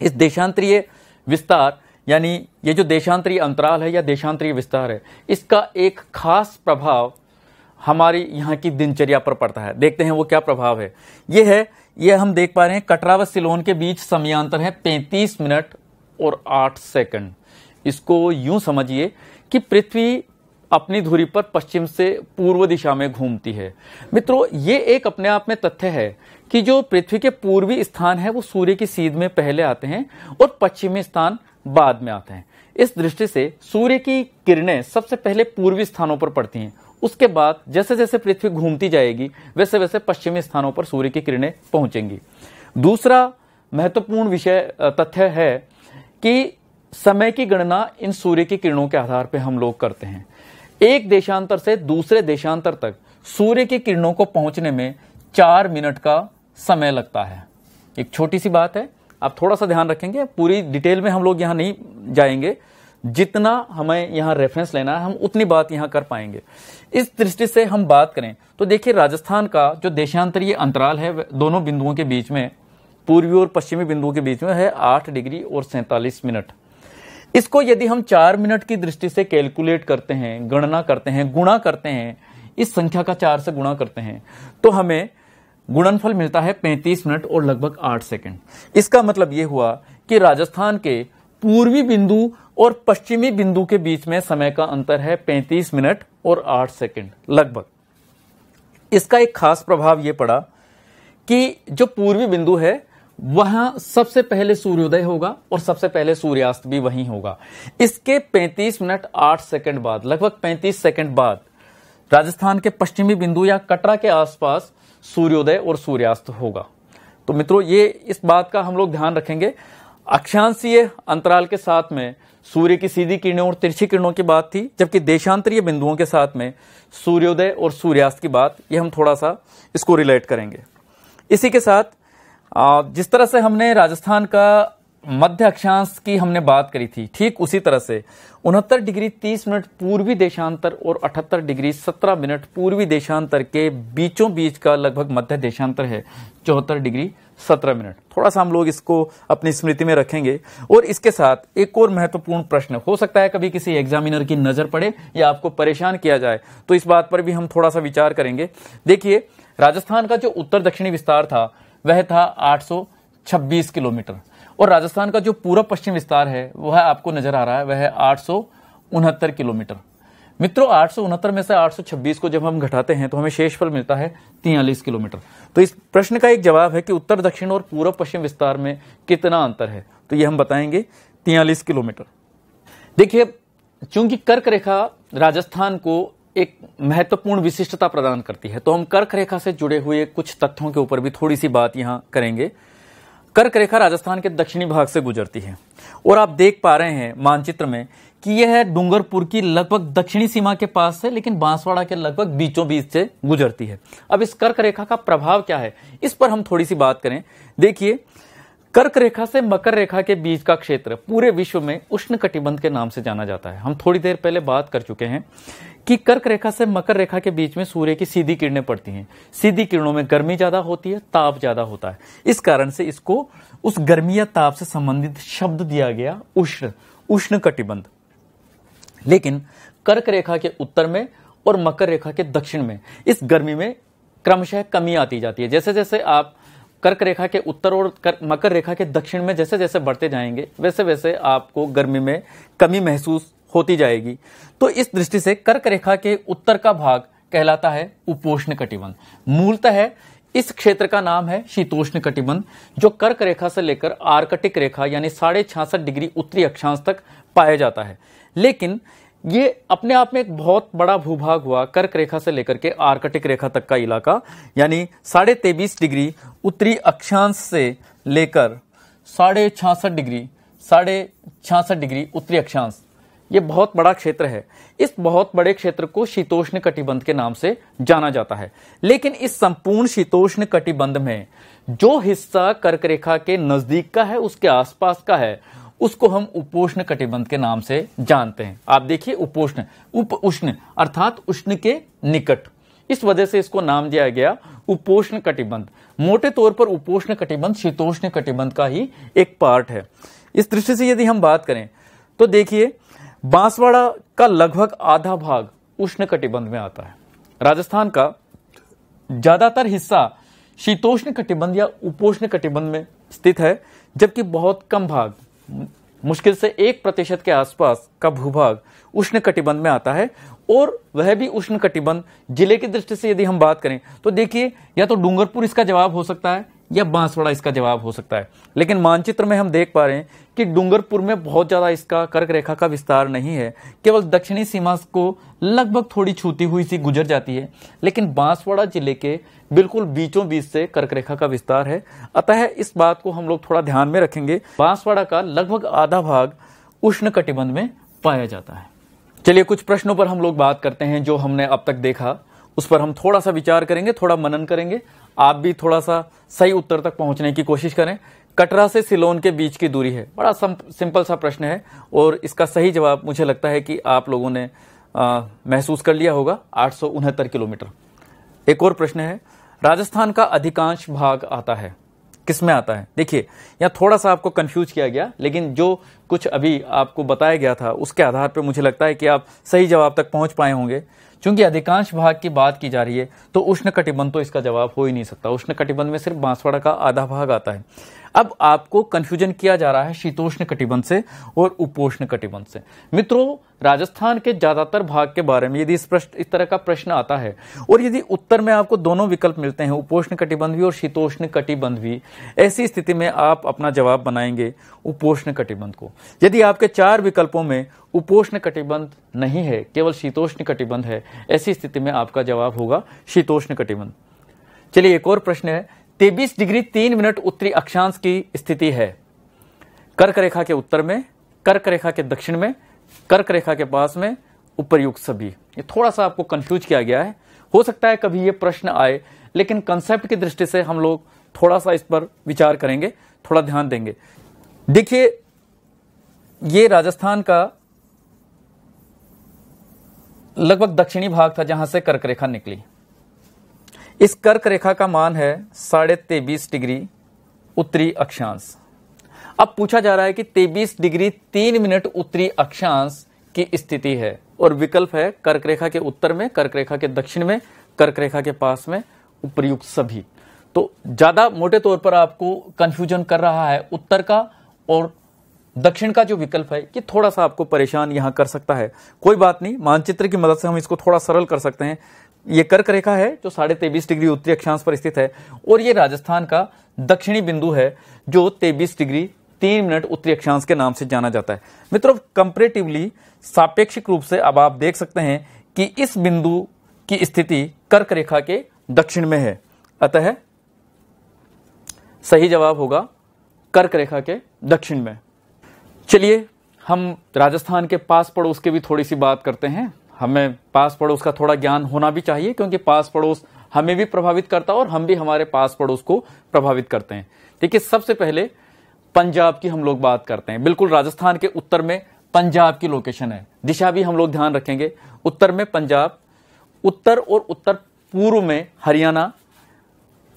इस देशांतरीय विस्तार यानी ये जो देशांतरीय अंतराल है या देशांतरीय विस्तार है, इसका एक खास प्रभाव हमारी यहाँ की दिनचर्या पर पड़ता है। देखते हैं वो क्या प्रभाव है। ये हम देख पा रहे हैं, कटरा व सिलोन के बीच समयांतर है 35 मिनट और 8 सेकंड। इसको यूं समझिए कि पृथ्वी अपनी धुरी पर पश्चिम से पूर्व दिशा में घूमती है। मित्रों, ये एक अपने आप में तथ्य है कि जो पृथ्वी के पूर्वी स्थान है वो सूर्य की सीध में पहले आते हैं और पश्चिमी स्थान बाद में आते हैं। इस दृष्टि से सूर्य की किरणें सबसे पहले पूर्वी स्थानों पर पड़ती हैं। उसके बाद जैसे जैसे पृथ्वी घूमती जाएगी वैसे वैसे पश्चिमी स्थानों पर सूर्य की किरणें पहुंचेंगी। दूसरा महत्वपूर्ण विषय तथ्य है कि समय की गणना इन सूर्य की किरणों के आधार पर हम लोग करते हैं। एक देशांतर से दूसरे देशांतर तक सूर्य की किरणों को पहुंचने में 4 मिनट का समय लगता है। एक छोटी सी बात है, आप थोड़ा सा ध्यान रखेंगे। पूरी डिटेल में हम लोग यहां नहीं जाएंगे, जितना हमें यहां रेफरेंस लेना है हम उतनी बात यहां कर पाएंगे। इस दृष्टि से हम बात करें तो देखिए, राजस्थान का जो देशांतरीय अंतराल है दोनों बिंदुओं के बीच में, पूर्वी और पश्चिमी बिंदुओं के बीच में है 8 डिग्री और 47 मिनट। इसको यदि हम 4 मिनट की दृष्टि से कैलकुलेट करते हैं, गणना करते हैं, गुणा करते हैं, इस संख्या का 4 से गुणा करते हैं तो हमें गुणनफल मिलता है 35 मिनट और लगभग 8 सेकंड। इसका मतलब यह हुआ कि राजस्थान के पूर्वी बिंदु और पश्चिमी बिंदु के बीच में समय का अंतर है 35 मिनट और 8 सेकंड लगभग। इसका एक खास प्रभाव यह पड़ा कि जो पूर्वी बिंदु है वहां सबसे पहले सूर्योदय होगा और सबसे पहले सूर्यास्त भी वहीं होगा। इसके 35 मिनट 8 सेकंड बाद, लगभग 35 सेकंड बाद राजस्थान के पश्चिमी बिंदु या कटरा के आसपास सूर्योदय और सूर्यास्त होगा। तो मित्रों ये इस बात का हम लोग ध्यान रखेंगे। अक्षांशीय अंतराल के साथ में सूर्य की सीधी किरणों और तिरछी किरणों की बात थी, जबकि देशांतरीय बिंदुओं के साथ में सूर्योदय और सूर्यास्त की बात, ये हम थोड़ा सा इसको रिलेट करेंगे। इसी के साथ जिस तरह से हमने राजस्थान का मध्य अक्षांश की हमने बात करी थी, ठीक उसी तरह से 69 डिग्री 30 मिनट पूर्वी देशांतर और 78 डिग्री 17 मिनट पूर्वी देशांतर के बीचों बीच का लगभग मध्य देशांतर है 74 डिग्री 17 मिनट। थोड़ा सा हम लोग इसको अपनी स्मृति में रखेंगे। और इसके साथ एक और महत्वपूर्ण प्रश्न, हो सकता है कभी किसी एग्जामिनर की नजर पड़े या आपको परेशान किया जाए, तो इस बात पर भी हम थोड़ा सा विचार करेंगे। देखिए, राजस्थाआन का जो उत्तर दक्षिणी विस्तार था वह था 826 किलोमीटर, और राजस्थान का जो पूर्व पश्चिम विस्तार है वह आपको नजर आ रहा है, वह है 869 किलोमीटर। मित्रों 869 में से 826 को जब हम घटाते हैं तो हमें शेषफल मिलता है 43 किलोमीटर। तो इस प्रश्न का एक जवाब है कि उत्तर दक्षिण और पूर्व पश्चिम विस्तार में कितना अंतर है, तो ये हम बताएंगे 43 किलोमीटर। देखिए, चूंकि कर्क रेखा राजस्थान को एक महत्वपूर्ण विशिष्टता प्रदान करती है, तो हम कर्क रेखा से जुड़े हुए कुछ तथ्यों के ऊपर भी थोड़ी सी बात यहां करेंगे। कर्क रेखा राजस्थान के दक्षिणी भाग से गुजरती है, और आप देख पा रहे हैं मानचित्र में कि यह डूंगरपुर की लगभग दक्षिणी सीमा के पास से, लेकिन बांसवाड़ा के लगभग बीचों बीच से गुजरती है। अब इस कर्क रेखा का प्रभाव क्या है, इस पर हम थोड़ी सी बात करें। देखिए, कर्क रेखा से मकर रेखा के बीच का क्षेत्र पूरे विश्व में उष्ण कटिबंध के नाम से जाना जाता है। हम थोड़ी देर पहले बात कर चुके हैं कि कर्क रेखा से मकर रेखा के बीच में सूर्य की सीधी किरणें पड़ती हैं। सीधी किरणों में गर्मी ज्यादा होती है, ताप ज्यादा होता है। इस कारण से इसको उस गर्मी या ताप से संबंधित शब्द दिया गया उष्ण कटिबंध। लेकिन कर्क रेखा के उत्तर में और मकर रेखा के दक्षिण में इस गर्मी में क्रमशः कमी आती जाती है। जैसे जैसे आप कर्क रेखा के उत्तर और मकर रेखा के दक्षिण में जैसे जैसे बढ़ते जाएंगे, वैसे वैसे आपको गर्मी में कमी महसूस होती जाएगी। तो इस दृष्टि से कर्क रेखा के उत्तर का भाग कहलाता है उपोष्ण कटिबंध। मूलतः इस क्षेत्र का नाम है शीतोष्ण कटिबंध, जो कर्क रेखा से लेकर आर्कटिक रेखा यानी 66.5 डिग्री उत्तरी अक्षांश तक पाया जाता है। लेकिन ये अपने आप में एक बहुत बड़ा भूभाग हुआ, कर्क रेखा से लेकर के आर्कटिक रेखा तक का इलाका, यानी 23.5 डिग्री उत्तरी अक्षांश से लेकर 66.5 डिग्री उत्तरी अक्षांश, ये बहुत बड़ा क्षेत्र है। इस बहुत बड़े क्षेत्र को शीतोष्ण कटिबंध के नाम से जाना जाता है। लेकिन इस संपूर्ण शीतोष्ण कटिबंध में जो हिस्सा कर्क रेखा के नजदीक का है, उसके आसपास का है, उसको हम उपोष्ण कटिबंध के नाम से जानते हैं। आप देखिए, उपोष्ण, उप उष्ण अर्थात उष्ण के निकट, इस वजह से इसको नाम दिया गया उपोष्ण कटिबंध। मोटे तौर पर उपोष्ण कटिबंध शीतोष्ण कटिबंध का ही एक पार्ट है। इस दृष्टि से यदि हम बात करें तो देखिए, बांसवाड़ा का लगभग आधा भाग उष्ण कटिबंध में आता है। राजस्थान का ज्यादातर हिस्सा शीतोष्ण कटिबंध या उपोष्ण कटिबंध में स्थित है, जबकि बहुत कम भाग, मुश्किल से 1% के आसपास का भूभाग उष्ण कटिबंध में आता है। और वह भी उष्ण कटिबंध जिले की दृष्टि से यदि हम बात करें तो देखिए, या तो डूंगरपुर इसका जवाब हो सकता है या बांसवाड़ा इसका जवाब हो सकता है। लेकिन मानचित्र में हम देख पा रहे हैं कि डूंगरपुर में बहुत ज्यादा इसका कर्क रेखा का विस्तार नहीं है, केवल दक्षिणी सीमा को लगभग थोड़ी छूती हुई सी गुजर जाती है। लेकिन बांसवाड़ा जिले के बिल्कुल बीचों बीच से कर्क रेखा का विस्तार है। अतः इस बात को हम लोग थोड़ा ध्यान में रखेंगे। बांसवाड़ा का लगभग आधा भाग उष्ण कटिबंध में पाया जाता है। चलिए, कुछ प्रश्नों पर हम लोग बात करते हैं जो हमने अब तक देखा, उस पर हम थोड़ा सा विचार करेंगे, थोड़ा मनन करेंगे। आप भी थोड़ा सा सही उत्तर तक पहुंचने की कोशिश करें। कटरा से सिलोन के बीच की दूरी है, बड़ा सिंपल सा प्रश्न है, और इसका सही जवाब मुझे लगता है कि आप लोगों ने महसूस कर लिया होगा, 869 किलोमीटर। एक और प्रश्न है, राजस्थान का अधिकांश भाग आता है, किसमें आता है? देखिए, यहाँ थोड़ा सा आपको कंफ्यूज किया गया, लेकिन जो कुछ अभी आपको बताया गया था उसके आधार पर मुझे लगता है कि आप सही जवाब तक पहुंच पाए होंगे। चूंकि अधिकांश भाग की बात की जा रही है तो उष्ण कटिबंध तो इसका जवाब हो ही नहीं सकता। उष्ण कटिबंध में सिर्फ बांसवाड़ा का आधा भाग आता है। अब आपको कंफ्यूजन किया जा रहा है शीतोष्ण कटिबंध से और उपोष्ण कटिबंध से। मित्रों, राजस्थान के ज्यादातर भाग के बारे में यदि इस तरह का प्रश्न आता है और यदि उत्तर में आपको दोनों विकल्प मिलते हैं, उपोष्ण कटिबंध भी और शीतोष्ण कटिबंध भी, ऐसी स्थिति में आप अपना जवाब बनाएंगे उपोष्ण कटिबंध को। यदि आपके 4 विकल्पों में उपोष्ण कटिबंध नहीं है, केवल शीतोष्ण कटिबंध है, ऐसी स्थिति में आपका जवाब होगा शीतोष्ण कटिबंध। चलिए, एक और प्रश्न है, 23 डिग्री 3 मिनट उत्तरी अक्षांश की स्थिति है। कर्क रेखा के उत्तर में, कर्क रेखा के दक्षिण में, कर्क रेखा के पास में, उपर्युक्त सभी। ये थोड़ा सा आपको कंफ्यूज किया गया है। हो सकता है कभी ये प्रश्न आए, लेकिन कंसेप्ट की दृष्टि से हम लोग थोड़ा सा इस पर विचार करेंगे, थोड़ा ध्यान देंगे। देखिए, ये राजस्थान का लगभग दक्षिणी भाग था जहां से कर्क रेखा निकली। इस कर्क रेखा का मान है 23.5 डिग्री उत्तरी अक्षांश। अब पूछा जा रहा है कि 23 डिग्री 3 मिनट उत्तरी अक्षांश की स्थिति है और विकल्प है कर्क रेखा के उत्तर में, कर्क रेखा के दक्षिण में, कर्क रेखा के पास में, उपर्युक्त सभी। तो ज्यादा मोटे तौर पर आपको कंफ्यूजन कर रहा है उत्तर का और दक्षिण का जो विकल्प है, ये थोड़ा सा आपको परेशान यहां कर सकता है। कोई बात नहीं, मानचित्र की मदद से हम इसको थोड़ा सरल कर सकते हैं। ये कर्क रेखा है जो 23.5 डिग्री उत्तरी अक्षांश पर स्थित है और ये राजस्थान का दक्षिणी बिंदु है जो 23 डिग्री 3 मिनट उत्तरी अक्षांश के नाम से जाना जाता है। मित्रों, कंपैरेटिवली सापेक्षिक रूप से अब आप देख सकते हैं कि इस बिंदु की स्थिति कर्क रेखा के दक्षिण में है, अतः सही जवाब होगा कर्क रेखा के दक्षिण में। चलिए हम राजस्थान के पास पड़ोस की भी थोड़ी सी बात करते हैं। हमें पास पड़ोस का थोड़ा ज्ञान होना भी चाहिए क्योंकि पास पड़ोस हमें भी प्रभावित करता है और हम भी हमारे पास पड़ोस को प्रभावित करते हैं। देखिए, सबसे पहले पंजाब की हम लोग बात करते हैं। बिल्कुल राजस्थान के उत्तर में पंजाब की लोकेशन है। दिशा भी हम लोग ध्यान रखेंगे। उत्तर में पंजाब, उत्तर और उत्तर पूर्व में हरियाणा,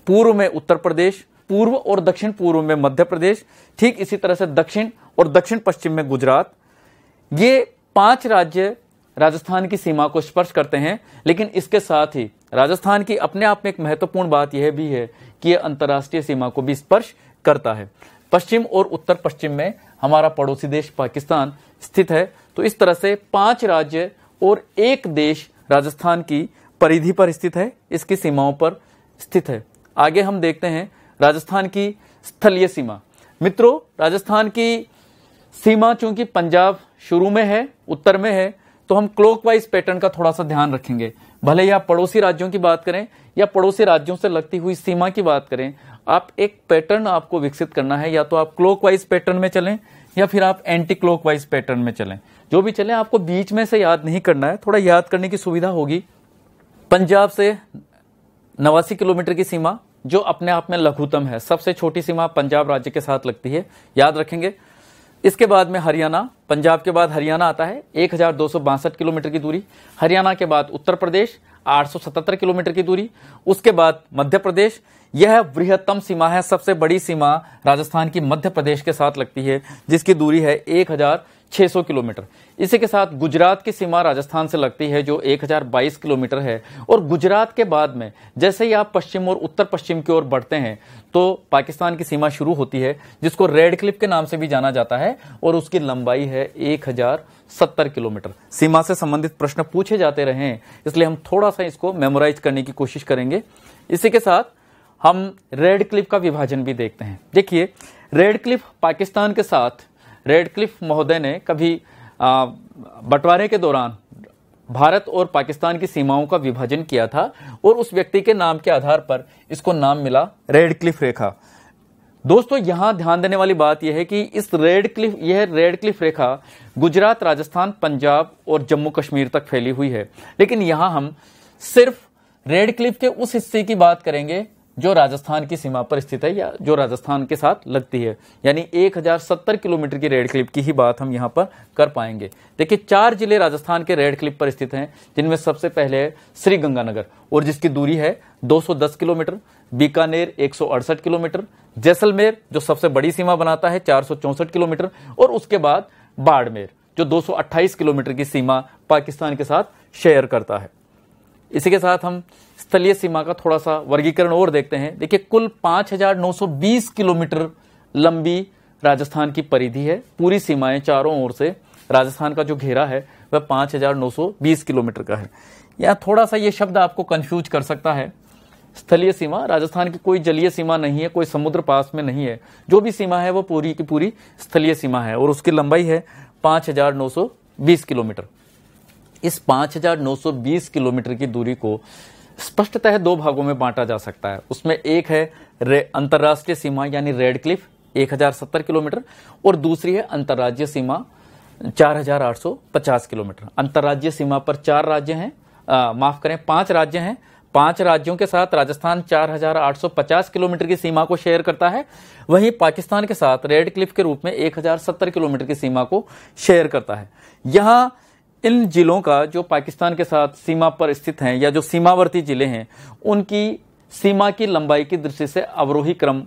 पूर्व में उत्तर प्रदेश, पूर्व और दक्षिण पूर्व में मध्य प्रदेश, ठीक इसी तरह से दक्षिण और दक्षिण पश्चिम में गुजरात। ये 5 राज्य राजस्थान की सीमा को स्पर्श करते हैं, लेकिन इसके साथ ही राजस्थान की अपने आप में एक महत्वपूर्ण बात यह भी है कि यह अंतर्राष्ट्रीय सीमा को भी स्पर्श करता है। पश्चिम और उत्तर पश्चिम में हमारा पड़ोसी देश पाकिस्तान स्थित है। तो इस तरह से 5 राज्य और एक देश राजस्थान की परिधि पर स्थित है, इसकी सीमाओं पर स्थित है। आगे हम देखते हैं राजस्थान की स्थलीय सीमा। मित्रों, राजस्थान की सीमा चूंकि पंजाब शुरू में है, उत्तर में है, तो हम क्लॉकवाइज पैटर्न का थोड़ा सा ध्यान रखेंगे। भले ही आप पड़ोसी राज्यों की बात करें या पड़ोसी राज्यों से लगती हुई सीमा की बात करें, आप एक पैटर्न आपको विकसित करना है। या तो आप क्लॉकवाइज पैटर्न में चलें या फिर आप एंटी क्लॉकवाइज पैटर्न में चलें। जो भी चलें, आपको बीच में से याद नहीं करना है, थोड़ा याद करने की सुविधा होगी। पंजाब से 89 किलोमीटर की सीमा जो अपने आप में लघुतम है, सबसे छोटी सीमा पंजाब राज्य के साथ लगती है, याद रखेंगे। इसके बाद में हरियाणा, पंजाब के बाद हरियाणा आता है 1262 किलोमीटर की दूरी। हरियाणा के बाद उत्तर प्रदेश 877 किलोमीटर की दूरी। उसके बाद मध्य प्रदेश, यह बृहत्तम सीमा है, सबसे बड़ी सीमा राजस्थान की मध्य प्रदेश के साथ लगती है जिसकी दूरी है 1600 किलोमीटर। इसी के साथ गुजरात की सीमा राजस्थान से लगती है जो 1022 किलोमीटर है। और गुजरात के बाद में जैसे ही आप पश्चिम और उत्तर पश्चिम की ओर बढ़ते हैं तो पाकिस्तान की सीमा शुरू होती है जिसको रेड क्लिफ के नाम से भी जाना जाता है और उसकी लंबाई है 1070 किलोमीटर। सीमा से संबंधित प्रश्न पूछे जाते रहे हैं, इसलिए हम थोड़ा सा इसको मेमोराइज करने की कोशिश करेंगे। इसी के साथ हम रेड क्लिफ का विभाजन भी देखते हैं। देखिए, रेड क्लिफ पाकिस्तान के साथ रेड क्लिफ महोदय ने कभी बंटवारे के दौरान भारत और पाकिस्तान की सीमाओं का विभाजन किया था और उस व्यक्ति के नाम के आधार पर इसको नाम मिला रेड क्लिफ रेखा। दोस्तों, यहां ध्यान देने वाली बात यह है कि यह रेड क्लिफ रेखा गुजरात, राजस्थान, पंजाब और जम्मू कश्मीर तक फैली हुई है। लेकिन यहां हम सिर्फ रेड क्लिफ के उस हिस्से की बात करेंगे जो राजस्थान की सीमा पर स्थित है या जो राजस्थान के साथ लगती है, यानी 1070 किलोमीटर की रेड क्लिफ की ही बात हम यहां पर कर पाएंगे। देखिए, 4 जिले राजस्थान के रेड क्लिफ पर स्थित हैं, जिनमें सबसे पहले है श्रीगंगानगर और जिसकी दूरी है 210 किलोमीटर, बीकानेर 168 किलोमीटर, जैसलमेर जो सबसे बड़ी सीमा बनाता है 464 किलोमीटर और उसके बाद बाड़मेर जो 228 किलोमीटर की सीमा पाकिस्तान के साथ शेयर करता है। इसी के साथ हम स्थलीय सीमा का थोड़ा सा वर्गीकरण और देखते हैं। देखिए, कुल 5920 किलोमीटर लंबी राजस्थान की परिधि है। पूरी सीमाएं चारों ओर से राजस्थान का जो घेरा है वह 5920 किलोमीटर का है। यहाँ थोड़ा सा ये शब्द आपको कंफ्यूज कर सकता है। स्थलीय सीमा, राजस्थान की कोई जलीय सीमा नहीं है, कोई समुद्र पास में नहीं है। जो भी सीमा है वो पूरी की पूरी स्थलीय सीमा है और उसकी लंबाई है 5920 किलोमीटर। इस 5920 किलोमीटर की दूरी को स्पष्टतः दो भागों में बांटा जा सकता है। उसमें एक है अंतर्राष्ट्रीय सीमा यानी रेड क्लिफ 1070 किलोमीटर और दूसरी है अंतर्राज्यीय सीमा 4850 किलोमीटर। अंतर्राज्यीय सीमा पर 4 राज्य हैं, माफ करें 5 राज्य हैं। 5 राज्यों के साथ राजस्थान 4850 किलोमीटर की सीमा को शेयर करता है। वहीं पाकिस्तान के साथ रेड क्लिफ के रूप में 1070 किलोमीटर की सीमा को शेयर करता है। यहां इन जिलों का जो पाकिस्तान के साथ सीमा पर स्थित हैं या जो सीमावर्ती जिले हैं, उनकी सीमा की लंबाई की दृष्टि से अवरोही क्रम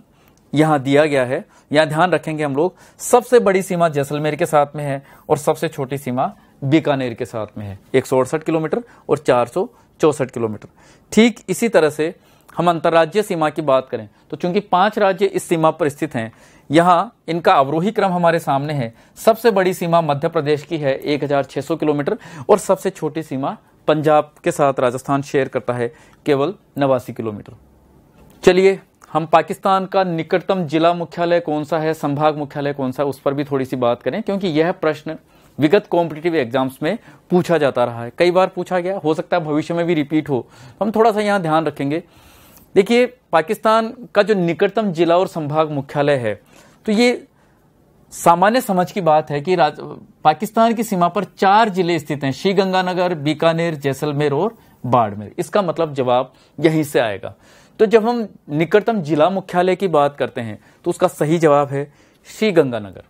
यहां दिया गया है। यहां ध्यान रखेंगे हम लोग, सबसे बड़ी सीमा जैसलमेर के साथ में है और सबसे छोटी सीमा बीकानेर के साथ में है, 168 किलोमीटर और 464 किलोमीटर। ठीक इसी तरह से हम अंतर्राज्यीय सीमा की बात करें तो चूंकि 5 राज्य इस सीमा पर स्थित हैं, यहां इनका अवरोही क्रम हमारे सामने है। सबसे बड़ी सीमा मध्य प्रदेश की है 1600 किलोमीटर और सबसे छोटी सीमा पंजाब के साथ राजस्थान शेयर करता है केवल 89 किलोमीटर। चलिए हम पाकिस्तान का निकटतम जिला मुख्यालय कौन सा है, संभाग मुख्यालय कौन सा है, उस पर भी थोड़ी सी बात करें, क्योंकि यह प्रश्न विगत कॉम्पिटिटिव एग्जाम्स में पूछा जाता रहा है, कई बार पूछा गया, हो सकता है भविष्य में भी रिपीट हो, तो हम थोड़ा सा यहां ध्यान रखेंगे। देखिए पाकिस्तान का जो निकटतम जिला और संभाग मुख्यालय है, तो ये सामान्य समझ की बात है कि पाकिस्तान की सीमा पर 4 जिले स्थित हैं, श्रीगंगानगर, बीकानेर, जैसलमेर और बाड़मेर। इसका मतलब जवाब यहीं से आएगा। तो जब हम निकटतम जिला मुख्यालय की बात करते हैं तो उसका सही जवाब है श्रीगंगानगर।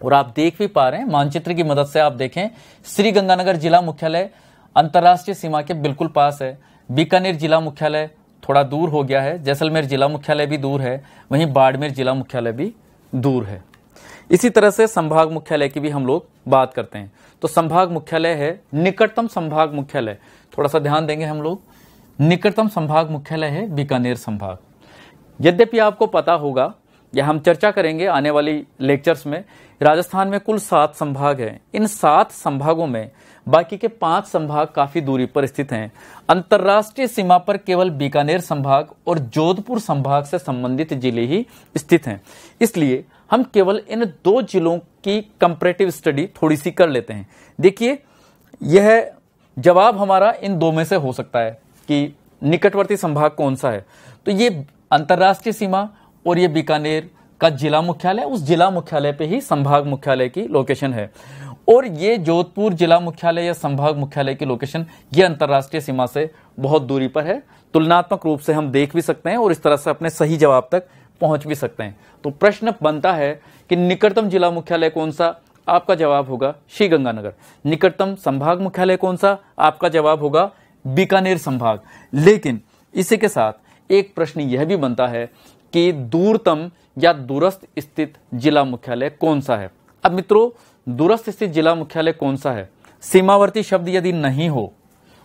और आप देख भी पा रहे हैं, मानचित्र की मदद से आप देखें, श्रीगंगानगर जिला मुख्यालय अंतर्राष्ट्रीय सीमा के बिल्कुल पास है। बीकानेर जिला मुख्यालय थोड़ा दूर हो गया है, जैसलमेर जिला मुख्यालय भी दूर है, वहीं बाड़मेर जिला मुख्यालय भी दूर है। इसी तरह से संभाग मुख्यालय की भी हम लोग बात करते हैं तो संभाग मुख्यालय है, निकटतम संभाग मुख्यालय, थोड़ा सा ध्यान देंगे हम लोग, निकटतम संभाग मुख्यालय है बीकानेर संभाग। यद्यपि आपको पता होगा या हम चर्चा करेंगे आने वाली लेक्चर्स में, राजस्थान में कुल 7 संभाग हैं। इन 7 संभागों में बाकी के 5 संभाग काफी दूरी पर स्थित हैं। अंतर्राष्ट्रीय सीमा पर केवल बीकानेर संभाग और जोधपुर संभाग से संबंधित जिले ही स्थित हैं। इसलिए हम केवल इन 2 जिलों की कंपैरेटिव स्टडी थोड़ी सी कर लेते हैं। देखिए यह जवाब हमारा इन 2 में से हो सकता है कि निकटवर्ती संभाग कौन सा है। तो ये अंतर्राष्ट्रीय सीमा और ये बीकानेर का जिला मुख्यालय, उस जिला मुख्यालय पे ही संभाग मुख्यालय की लोकेशन है। और ये जोधपुर जिला मुख्यालय या संभाग मुख्यालय की लोकेशन ये अंतर्राष्ट्रीय सीमा से बहुत दूरी पर है। तुलनात्मक रूप से हम देख भी सकते हैं और इस तरह से अपने सही जवाब तक पहुंच भी सकते हैं। तो प्रश्न बनता है कि निकटतम जिला मुख्यालय कौन सा, आपका जवाब होगा श्रीगंगानगर। निकटतम संभाग मुख्यालय कौन सा, आपका जवाब होगा बीकानेर संभाग। लेकिन इसी के साथ एक प्रश्न यह भी बनता है कि दूरतम या दूरस्थ स्थित जिला मुख्यालय कौन सा है। अब मित्रों, दूरस्थ स्थित जिला मुख्यालय कौन सा है, सीमावर्ती शब्द यदि नहीं हो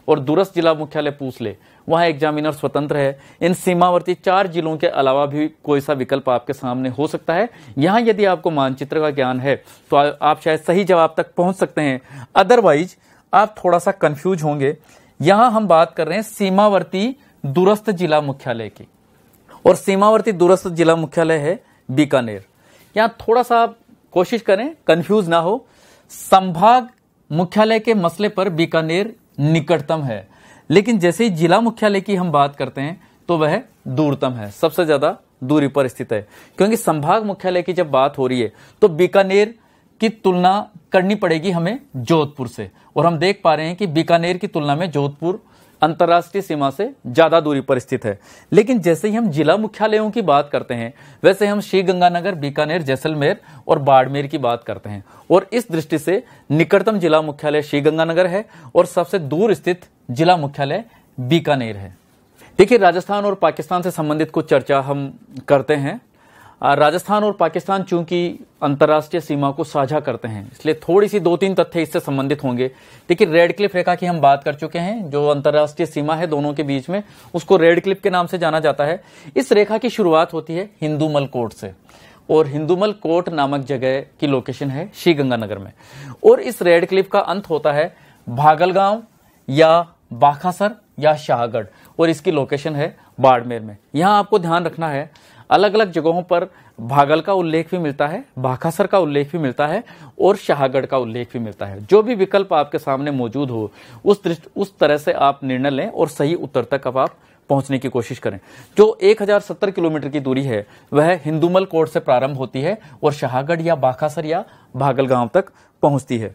और दूरस्थ जिला मुख्यालय पूछ ले, वहां एग्जामिनर स्वतंत्र है। इन सीमावर्ती 4 जिलों के अलावा भी कोई सा विकल्प आपके सामने हो सकता है। यहां यदि आपको मानचित्र का ज्ञान है तो आप शायद सही जवाब तक पहुंच सकते हैं, अदरवाइज आप थोड़ा सा कंफ्यूज होंगे। यहां हम बात कर रहे हैं सीमावर्ती दूरस्थ जिला मुख्यालय की, और सीमावर्ती दूरस्थ जिला मुख्यालय है बीकानेर। यहां थोड़ा सा आप कोशिश करें कंफ्यूज ना हो। संभाग मुख्यालय के मसले पर बीकानेर निकटतम है, लेकिन जैसे ही जिला मुख्यालय की हम बात करते हैं तो वह दूरतम है, सबसे ज्यादा दूरी पर स्थित है। क्योंकि संभाग मुख्यालय की जब बात हो रही है तो बीकानेर की तुलना करनी पड़ेगी हमें जोधपुर से, और हम देख पा रहे हैं कि बीकानेर की तुलना में जोधपुर अंतर्राष्ट्रीय सीमा से ज्यादा दूरी पर स्थित है। लेकिन जैसे ही हम जिला मुख्यालयों की बात करते हैं, वैसे हम श्रीगंगानगर, बीकानेर, जैसलमेर और बाड़मेर की बात करते हैं, और इस दृष्टि से निकटतम जिला मुख्यालय श्रीगंगानगर है और सबसे दूर स्थित जिला मुख्यालय बीकानेर है। देखिए राजस्थान और पाकिस्तान से संबंधित कुछ चर्चा हम करते हैं। राजस्थान और पाकिस्तान चूंकि अंतर्राष्ट्रीय सीमा को साझा करते हैं, इसलिए थोड़ी सी 2-3 तथ्य इससे संबंधित होंगे। देखिए रेड क्लिफ रेखा की हम बात कर चुके हैं, जो अंतर्राष्ट्रीय सीमा है दोनों के बीच में, उसको रेड क्लिफ के नाम से जाना जाता है। इस रेखा की शुरुआत होती है हिंदूमल कोट से, और हिंदूमल कोट नामक जगह की लोकेशन है श्रीगंगानगर में, और इस रेड क्लिफ का अंत होता है भागलगांव या बाखासर या शाहगढ़, और इसकी लोकेशन है बाड़मेर में। यहां आपको ध्यान रखना है, अलग अलग जगहों पर भागल का उल्लेख भी मिलता है, भाखासर का उल्लेख भी मिलता है और शाहगढ़ का उल्लेख भी मिलता है। जो भी विकल्प आपके सामने मौजूद हो उस तरह से आप निर्णय लें और सही उत्तर तक अब आप पहुंचने की कोशिश करें। जो 1070 किलोमीटर की दूरी है वह हिंदुमल कोट से प्रारंभ होती है और शाहगढ़ या भाखासर या भागल गांव तक पहुंचती है।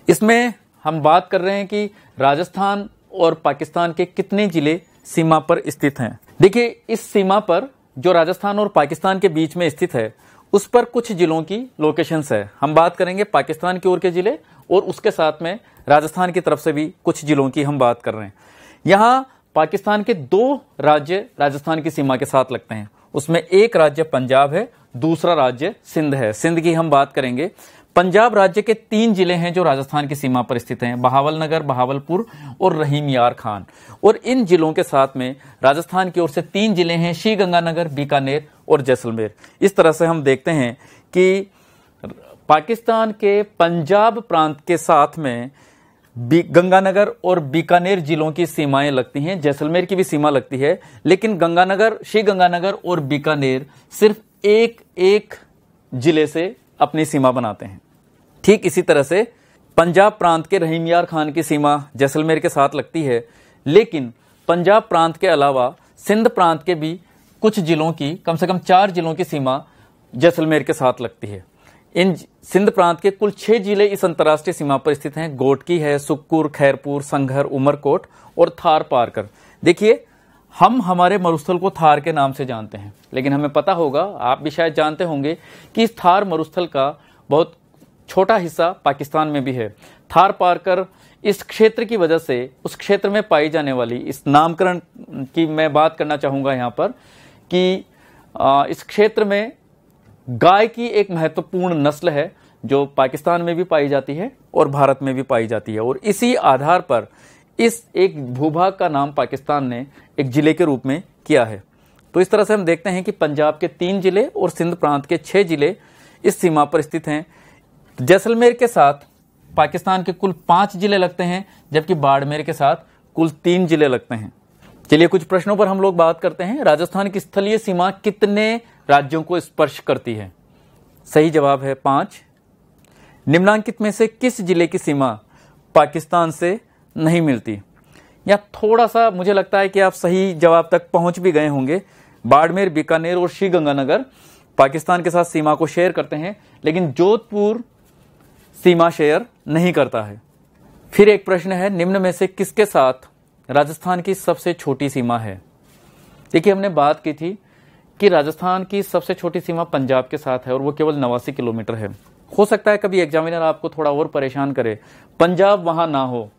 इसमें हम बात कर रहे हैं कि राजस्थान और पाकिस्तान के कितने जिले सीमा पर स्थित हैं। देखिए, इस सीमा पर जो राजस्थान और पाकिस्तान के बीच में स्थित है उस पर कुछ जिलों की लोकेशंस है। हम बात करेंगे पाकिस्तान की ओर के जिले और उसके साथ में राजस्थान की तरफ से भी कुछ जिलों की हम बात कर रहे हैं। यहाँ पाकिस्तान के 2 राज्य राजस्थान की सीमा के साथ लगते हैं। उसमें एक राज्य पंजाब है, दूसरा राज्य सिंध है। सिंध की हम बात करेंगे। पंजाब राज्य के 3 जिले हैं जो राजस्थान की सीमा पर स्थित हैं, बहावलनगर, बहावलपुर और रहीम यार खान। और इन जिलों के साथ में राजस्थान की ओर से 3 जिले हैं, श्रीगंगानगर, बीकानेर और जैसलमेर। इस तरह से हम देखते हैं कि पाकिस्तान के पंजाब प्रांत के साथ में गंगानगर और बीकानेर जिलों की सीमाएं लगती हैं, जैसलमेर की भी सीमा लगती है, लेकिन गंगानगर, श्रीगंगानगर और बीकानेर सिर्फ एक जिले से अपनी सीमा बनाते हैं। ठीक इसी तरह से पंजाब प्रांत के रहीम यार खान की सीमा जैसलमेर के साथ लगती है, लेकिन पंजाब प्रांत के अलावा सिंध प्रांत के भी कुछ जिलों की, कम से कम 4 जिलों की सीमा जैसलमेर के साथ लगती है। इन सिंध प्रांत के कुल 6 जिले इस अंतर्राष्ट्रीय सीमा पर स्थित हैं। गोटकी है, सुक्कुर, खैरपुर, संघर, उमरकोट और थार पारकर। देखिए, हम हमारे मरुस्थल को थार के नाम से जानते हैं, लेकिन हमें पता होगा, आप भी शायद जानते होंगे कि इस थार मरुस्थल का बहुत छोटा हिस्सा पाकिस्तान में भी है। थार पारकर इस क्षेत्र की वजह से उस क्षेत्र में पाई जाने वाली, इस नामकरण की मैं बात करना चाहूंगा यहां पर कि इस क्षेत्र में गाय की एक महत्वपूर्ण नस्ल है जो पाकिस्तान में भी पाई जाती है और भारत में भी पाई जाती है। और इसी आधार पर इस एक भूभाग का नाम पाकिस्तान ने एक जिले के रूप में किया है। तो इस तरह से हम देखते हैं कि पंजाब के 3 जिले और सिंध प्रांत के 6 जिले इस सीमा पर स्थित हैं। जैसलमेर के साथ पाकिस्तान के कुल 5 जिले लगते हैं, जबकि बाड़मेर के साथ कुल 3 जिले लगते हैं। चलिए कुछ प्रश्नों पर हम लोग बात करते हैं। राजस्थान की स्थलीय सीमा कितने राज्यों को स्पर्श करती है? सही जवाब है 5। निम्नांकित में से किस जिले की सीमा पाकिस्तान से नहीं मिलती? या थोड़ा सा मुझे लगता है कि आप सही जवाब तक पहुंच भी गए होंगे। बाड़मेर, बीकानेर और श्रीगंगानगर पाकिस्तान के साथ सीमा को शेयर करते हैं, लेकिन जोधपुर सीमा शेयर नहीं करता है। फिर एक प्रश्न है, निम्न में से किसके साथ राजस्थान की सबसे छोटी सीमा है? देखिए, हमने बात की थी कि राजस्थान की सबसे छोटी सीमा पंजाब के साथ है और वो केवल 89 किलोमीटर है। हो सकता है कभी एग्जामिनर आपको थोड़ा और परेशान करे, पंजाब वहां ना हो,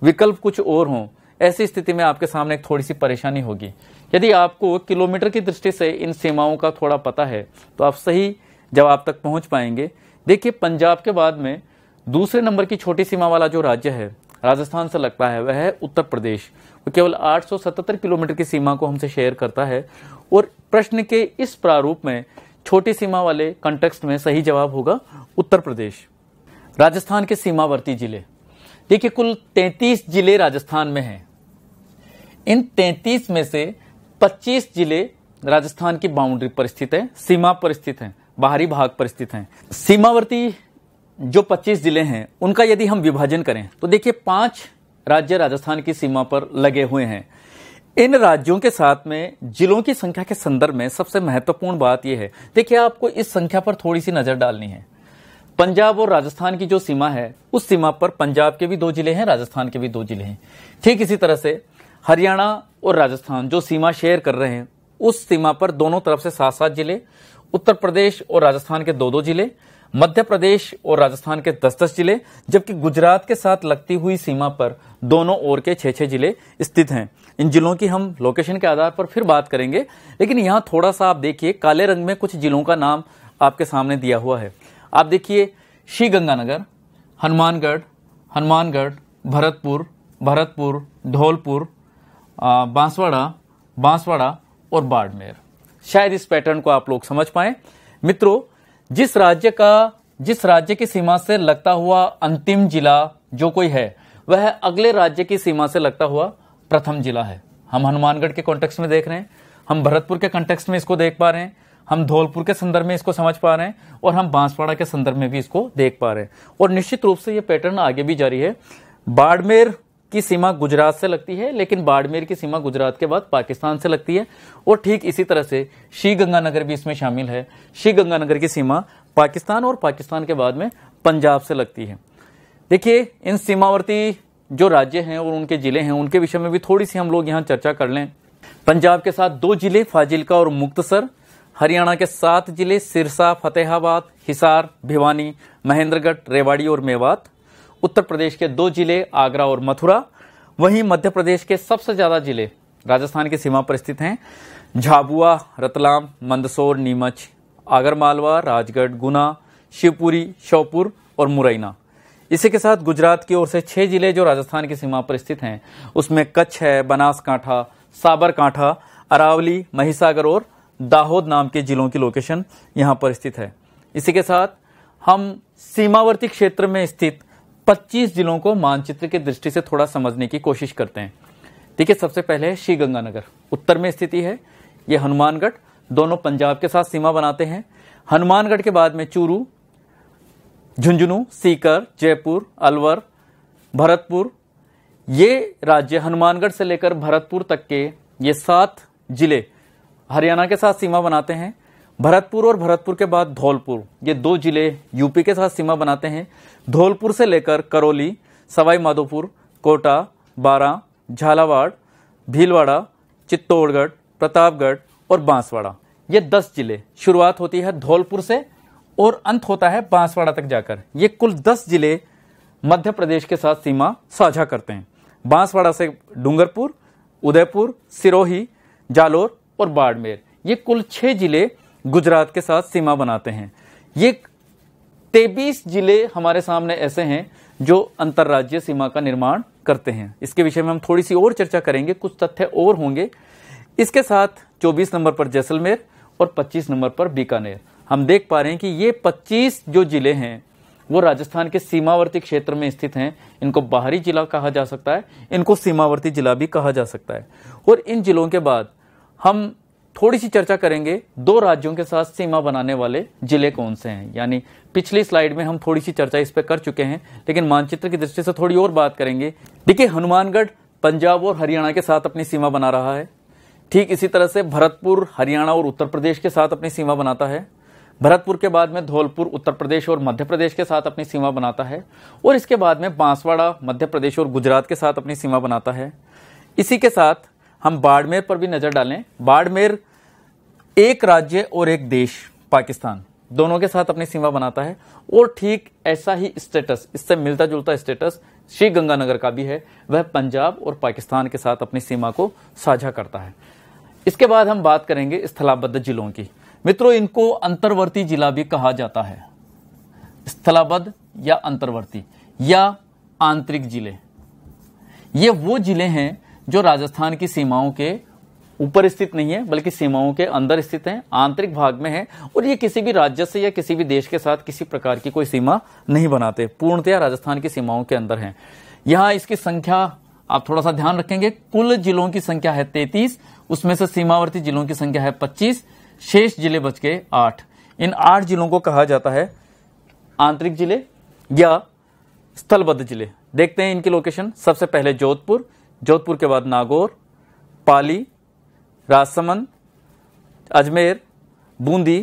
विकल्प कुछ और हो, ऐसी स्थिति में आपके सामने एक थोड़ी सी परेशानी होगी। यदि आपको किलोमीटर की दृष्टि से इन सीमाओं का थोड़ा पता है तो आप सही जवाब तक पहुंच पाएंगे। देखिए, पंजाब के बाद में दूसरे नंबर की छोटी सीमा वाला जो राज्य है राजस्थान से लगता है वह है उत्तर प्रदेश। वो केवल 877 किलोमीटर की सीमा को हमसे शेयर करता है। और प्रश्न के इस प्रारूप में छोटी सीमा वाले कंटेक्स्ट में सही जवाब होगा उत्तर प्रदेश। राजस्थान के सीमावर्ती जिले, देखिए कुल 33 जिले राजस्थान में हैं। इन 33 में से 25 जिले राजस्थान की बाउंड्री पर स्थित है, सीमा पर स्थित हैं, बाहरी भाग पर स्थित हैं। सीमावर्ती जो 25 जिले हैं उनका यदि हम विभाजन करें तो देखिए 5 राज्य राजस्थान की सीमा पर लगे हुए हैं। इन राज्यों के साथ में जिलों की संख्या के संदर्भ में सबसे महत्वपूर्ण बात यह है, देखिए आपको इस संख्या पर थोड़ी सी नजर डालनी है। पंजाब और राजस्थान की जो सीमा है उस सीमा पर पंजाब के भी 2 जिले हैं, राजस्थान के भी 2 जिले हैं। ठीक इसी तरह से हरियाणा और राजस्थान जो सीमा शेयर कर रहे हैं उस सीमा पर दोनों तरफ से 7-7 जिले, उत्तर प्रदेश और राजस्थान के 2-2 जिले, मध्य प्रदेश और राजस्थान के 10-10 जिले, जबकि गुजरात के साथ लगती हुई सीमा पर दोनों ओर के 6-6 जिले स्थित हैं। इन जिलों की हम लोकेशन के आधार पर फिर बात करेंगे, लेकिन यहां थोड़ा सा आप देखिए काले रंग में कुछ जिलों का नाम आपके सामने दिया हुआ है। आप देखिए श्रीगंगानगर, हनुमानगढ़, भरतपुर, धौलपुर, बांसवाड़ा और बाड़मेर। शायद इस पैटर्न को आप लोग समझ पाए। मित्रों, जिस राज्य की सीमा से लगता हुआ अंतिम जिला जो कोई है वह अगले राज्य की सीमा से लगता हुआ प्रथम जिला है। हम हनुमानगढ़ के कॉन्टेक्स्ट में देख रहे हैं, हम भरतपुर के कॉन्टेक्स्ट में इसको देख पा रहे हैं, हम धौलपुर के संदर्भ में इसको समझ पा रहे हैं और हम बांसवाड़ा के संदर्भ में भी इसको देख पा रहे हैं। और निश्चित रूप से ये पैटर्न आगे भी जारी है। बाड़मेर की सीमा गुजरात से लगती है, लेकिन बाड़मेर की सीमा गुजरात के बाद पाकिस्तान से लगती है। और ठीक इसी तरह से श्रीगंगानगर भी इसमें शामिल है। श्रीगंगानगर की सीमा पाकिस्तान और पाकिस्तान के बाद में पंजाब से लगती है। देखिए, इन सीमावर्ती जो राज्य हैं और उनके जिले हैं उनके विषय में भी थोड़ी सी हम लोग यहाँ चर्चा कर लें। पंजाब के साथ 2 जिले फाजिल्का और मुक्तसर, हरियाणा के 7 जिले सिरसा, फतेहाबाद, हिसार, भिवानी, महेंद्रगढ़, रेवाड़ी और मेवात, उत्तर प्रदेश के 2 जिले आगरा और मथुरा। वहीं मध्य प्रदेश के सबसे ज्यादा जिले राजस्थान की सीमा पर स्थित हैं। झाबुआ, रतलाम, मंदसौर, नीमच, आगरमालवा, राजगढ़, गुना, शिवपुरी, श्योपुर और मुरैना। इसी के साथ गुजरात की ओर से 6 जिले जो राजस्थान की सीमा पर स्थित हैं, उसमें कच्छ है, बनासकांठा, साबरकांठा, अरावली, महिसागर और दाहोद नाम के जिलों की लोकेशन यहां पर स्थित है। इसी के साथ हम सीमावर्ती क्षेत्र में स्थित 25 जिलों को मानचित्र की दृष्टि से थोड़ा समझने की कोशिश करते हैं। ठीक है, सबसे पहले है श्रीगंगानगर, उत्तर में स्थिति है। यह हनुमानगढ़, दोनों पंजाब के साथ सीमा बनाते हैं। हनुमानगढ़ के बाद में चूरू, झुंझुनू, सीकर, जयपुर, अलवर, भरतपुर, ये राज्य हनुमानगढ़ से लेकर भरतपुर तक के ये 7 जिले हरियाणा के साथ सीमा बनाते हैं। भरतपुर और भरतपुर के बाद धौलपुर, ये 2 जिले यूपी के साथ सीमा बनाते हैं। धौलपुर से लेकर करौली, सवाई माधोपुर, कोटा, बारां, झालावाड़, भीलवाड़ा, चित्तौड़गढ़, प्रतापगढ़ और बांसवाड़ा, ये 10 जिले। शुरुआत होती है धौलपुर से और अंत होता है बांसवाड़ा तक जाकर। ये कुल 10 जिले मध्य प्रदेश के साथ सीमा साझा करते हैं। बांसवाड़ा से डूंगरपुर, उदयपुर, सिरोही, जालोर और बाड़मेर, ये कुल 6 जिले गुजरात के साथ सीमा बनाते हैं। ये 23 जिले हमारे सामने ऐसे हैं जो अंतर्राज्यीय सीमा का निर्माण करते हैं। इसके विषय में हम थोड़ी सी और चर्चा करेंगे, कुछ तथ्य और होंगे। इसके साथ 24 नंबर पर जैसलमेर और 25 नंबर पर बीकानेर। हम देख पा रहे हैं कि ये 25 जो जिले हैं वो राजस्थान के सीमावर्ती क्षेत्र में स्थित हैं। इनको बाहरी जिला कहा जा सकता है, इनको सीमावर्ती जिला भी कहा जा सकता है। और इन जिलों के बाद हम थोड़ी सी चर्चा करेंगे 2 राज्यों के साथ सीमा बनाने वाले जिले कौन से हैं। यानी पिछली स्लाइड में हम थोड़ी सी चर्चा इस पर कर चुके हैं, लेकिन मानचित्र की दृष्टि से थोड़ी और बात करेंगे। देखिए, हनुमानगढ़ पंजाब और हरियाणा के साथ अपनी सीमा बना रहा है। ठीक इसी तरह से भरतपुर हरियाणा और उत्तर प्रदेश के साथ अपनी सीमा बनाता है। भरतपुर के बाद में धौलपुर उत्तर प्रदेश और मध्य प्रदेश के साथ अपनी सीमा बनाता है। और इसके बाद में बांसवाड़ा मध्य प्रदेश और गुजरात के साथ अपनी सीमा बनाता है। इसी के साथ हम बाड़मेर पर भी नजर डालें। बाड़मेर एक राज्य और एक देश पाकिस्तान दोनों के साथ अपनी सीमा बनाता है। और ठीक ऐसा ही स्टेटस, इससे मिलता जुलता स्टेटस श्रीगंगानगर का भी है। वह पंजाब और पाकिस्तान के साथ अपनी सीमा को साझा करता है। इसके बाद हम बात करेंगे स्थलाबद्ध जिलों की। मित्रों, इनको अंतर्वर्ती जिला भी कहा जाता है। स्थलाबद्ध या अंतर्वर्ती या आंतरिक जिले, ये वो जिले हैं जो राजस्थान की सीमाओं के ऊपर स्थित नहीं है, बल्कि सीमाओं के अंदर स्थित हैं, आंतरिक भाग में है। और ये किसी भी राज्य से या किसी भी देश के साथ किसी प्रकार की कोई सीमा नहीं बनाते, पूर्णतया राजस्थान की सीमाओं के अंदर हैं। यहां इसकी संख्या आप थोड़ा सा ध्यान रखेंगे, कुल जिलों की संख्या है 33, उसमें से सीमावर्ती जिलों की संख्या है 25, शेष जिले बच गए 8। इन 8 जिलों को कहा जाता है आंतरिक जिले या स्थलबद्ध जिले। देखते हैं इनकी लोकेशन। सबसे पहले जोधपुर, जोधपुर के बाद नागौर, पाली, राजसमंद, अजमेर, बूंदी,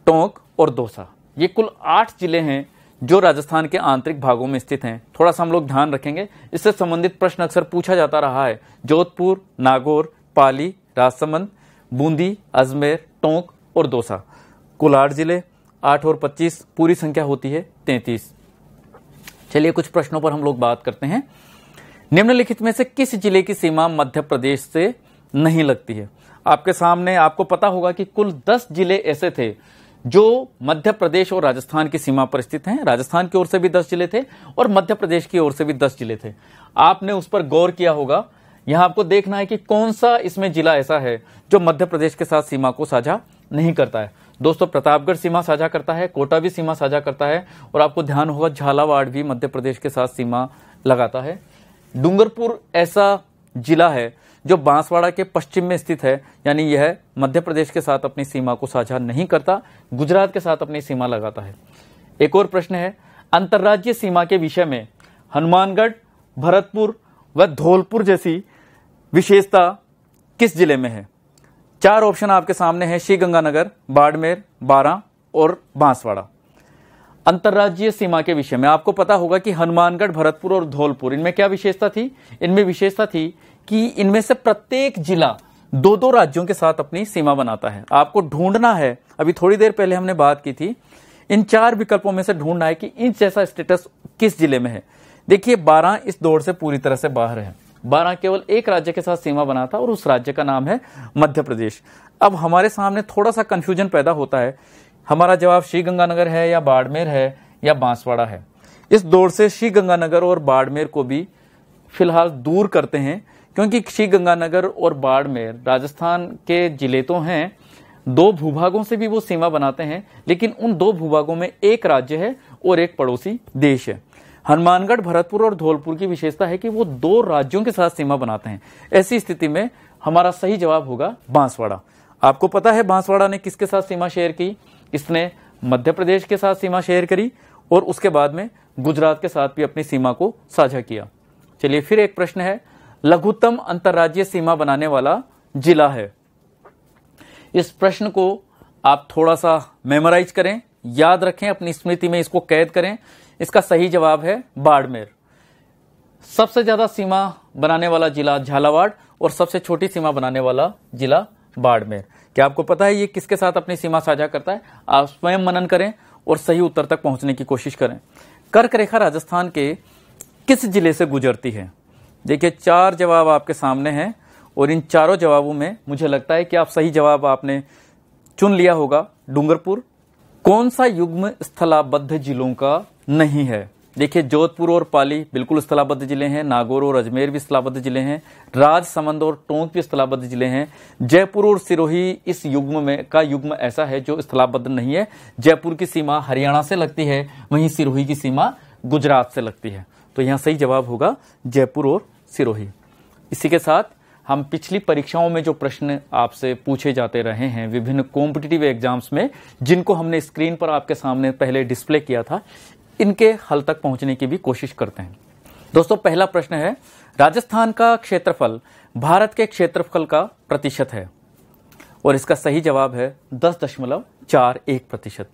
टोंक और दौसा। ये कुल 8 जिले हैं जो राजस्थान के आंतरिक भागों में स्थित हैं। थोड़ा सा हम लोग ध्यान रखेंगे, इससे संबंधित प्रश्न अक्सर पूछा जाता रहा है। जोधपुर, नागौर, पाली, राजसमंद, बूंदी, अजमेर, टोंक और दौसा, कुल 8 जिले। 8 और 25 पूरी संख्या होती है 33। चलिए कुछ प्रश्नों पर हम लोग बात करते हैं। निम्नलिखित में से किस जिले की सीमा मध्य प्रदेश से नहीं लगती है? आपके सामने आपको पता होगा कि कुल 10 जिले ऐसे थे जो मध्य प्रदेश और राजस्थान की सीमा पर स्थित हैं। राजस्थान की ओर से भी 10 जिले थे और मध्य प्रदेश की ओर से भी 10 जिले थे। आपने उस पर गौर किया होगा। यहां आपको देखना है कि कौन सा इसमें जिला ऐसा है जो मध्य प्रदेश के साथ सीमा को साझा नहीं करता है। दोस्तों, प्रतापगढ़ सीमा साझा करता है, कोटा भी सीमा साझा करता है और आपको ध्यान होगा झालावाड़ भी मध्य प्रदेश के साथ सीमा लगाता है। डूंगरपुर ऐसा जिला है जो बांसवाड़ा के पश्चिम में स्थित है, यानी यह मध्य प्रदेश के साथ अपनी सीमा को साझा नहीं करता, गुजरात के साथ अपनी सीमा लगाता है। एक और प्रश्न है, अंतर्राज्यीय सीमा के विषय में हनुमानगढ़, भरतपुर व धौलपुर जैसी विशेषता किस जिले में है? 4 ऑप्शन आपके सामने है, श्रीगंगानगर, बाड़मेर, बारां और बांसवाड़ा। अंतर्राज्यीय सीमा के विषय में आपको पता होगा कि हनुमानगढ़, भरतपुर और धौलपुर, इनमें क्या विशेषता थी? इनमें विशेषता थी कि इनमें से प्रत्येक जिला 2-2 राज्यों के साथ अपनी सीमा बनाता है। आपको ढूंढना है, अभी थोड़ी देर पहले हमने बात की थी, इन 4 विकल्पों में से ढूंढना है कि इन जैसा स्टेटस किस जिले में है। देखिए, बारां इस दौड़ से पूरी तरह से बाहर है। बारां केवल एक राज्य के साथ सीमा बनाता और उस राज्य का नाम है मध्य प्रदेश। अब हमारे सामने थोड़ा सा कंफ्यूजन पैदा होता है, हमारा जवाब श्रीगंगानगर है या बाड़मेर है या बांसवाड़ा है। इस दौड़ से श्रीगंगानगर और बाड़मेर को भी फिलहाल दूर करते हैं, क्योंकि श्रीगंगानगर और बाड़मेर राजस्थान के जिले तो हैं, 2 भूभागों से भी वो सीमा बनाते हैं, लेकिन उन 2 भूभागों में एक राज्य है और एक पड़ोसी देश है। हनुमानगढ़, भरतपुर और धौलपुर की विशेषता है कि वो 2 राज्यों के साथ सीमा बनाते हैं। ऐसी स्थिति में हमारा सही जवाब होगा बांसवाड़ा। आपको पता है बांसवाड़ा ने किसके साथ सीमा शेयर की? इसने मध्य प्रदेश के साथ सीमा शेयर करी और उसके बाद में गुजरात के साथ भी अपनी सीमा को साझा किया। चलिए, फिर एक प्रश्न है, लघुत्तम अंतर्राज्यीय सीमा बनाने वाला जिला है। इस प्रश्न को आप थोड़ा सा मेमोराइज करें, याद रखें, अपनी स्मृति में इसको कैद करें। इसका सही जवाब है बाड़मेर। सबसे ज्यादा सीमा बनाने वाला जिला झालावाड़ और सबसे छोटी सीमा बनाने वाला जिला बाड़मेर। क्या आपको पता है ये किसके साथ अपनी सीमा साझा करता है? आप स्वयं मनन करें और सही उत्तर तक पहुंचने की कोशिश करें। कर्क रेखा राजस्थान के किस जिले से गुजरती है? देखिए, 4 जवाब आपके सामने हैं और इन चारों जवाबों में मुझे लगता है कि आप सही जवाब आपने चुन लिया होगा, डूंगरपुर। कौन सा युग्म स्थलाबद्ध जिलों का नहीं है? देखिए, जोधपुर और पाली बिल्कुल स्थलाबद्ध जिले हैं, नागौर और अजमेर भी स्थलाबद्ध जिले हैं, राजसमंद और टोंक भी स्थलाबद्ध जिले हैं, जयपुर और सिरोही इस युग्म में का युग्म ऐसा है जो स्थलाबद्ध नहीं है। जयपुर की सीमा हरियाणा से लगती है, वहीं सिरोही की सीमा गुजरात से लगती है। तो यहां सही जवाब होगा जयपुर और सिरोही। इसी के साथ हम पिछली परीक्षाओं में जो प्रश्न आपसे पूछे जाते रहे हैं विभिन्न कॉम्पिटिटिव एग्जाम्स में, जिनको हमने स्क्रीन पर आपके सामने पहले डिस्प्ले किया था, इनके हल तक पहुंचने की भी कोशिश करते हैं। दोस्तों, पहला प्रश्न है, राजस्थान का क्षेत्रफल भारत के क्षेत्रफल का प्रतिशत है? और इसका सही जवाब है 10.41%।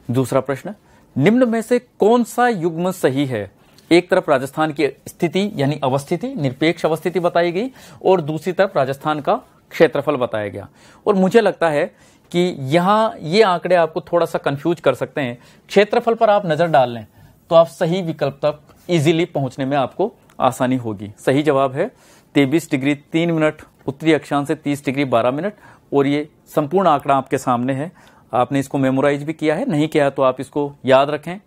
दूसरा प्रश्न, निम्न में से कौन सा युग्म सही है? एक तरफ राजस्थान की स्थिति यानी अवस्थिति, निरपेक्ष अवस्थिति बताई गई और दूसरी तरफ राजस्थान का क्षेत्रफल बताया गया। और मुझे लगता है कि यहां ये आंकड़े आपको थोड़ा सा कंफ्यूज कर सकते हैं। क्षेत्रफल पर आप नजर डाल लें तो आप सही विकल्प तक इजीली पहुंचने में आपको आसानी होगी। सही जवाब है 23 डिग्री 3 मिनट उत्तरी अक्षांश से 30 डिग्री 12 मिनट। और ये संपूर्ण आंकड़ा आपके सामने है, आपने इसको मेमोराइज भी किया है, नहीं किया तो आप इसको याद रखें।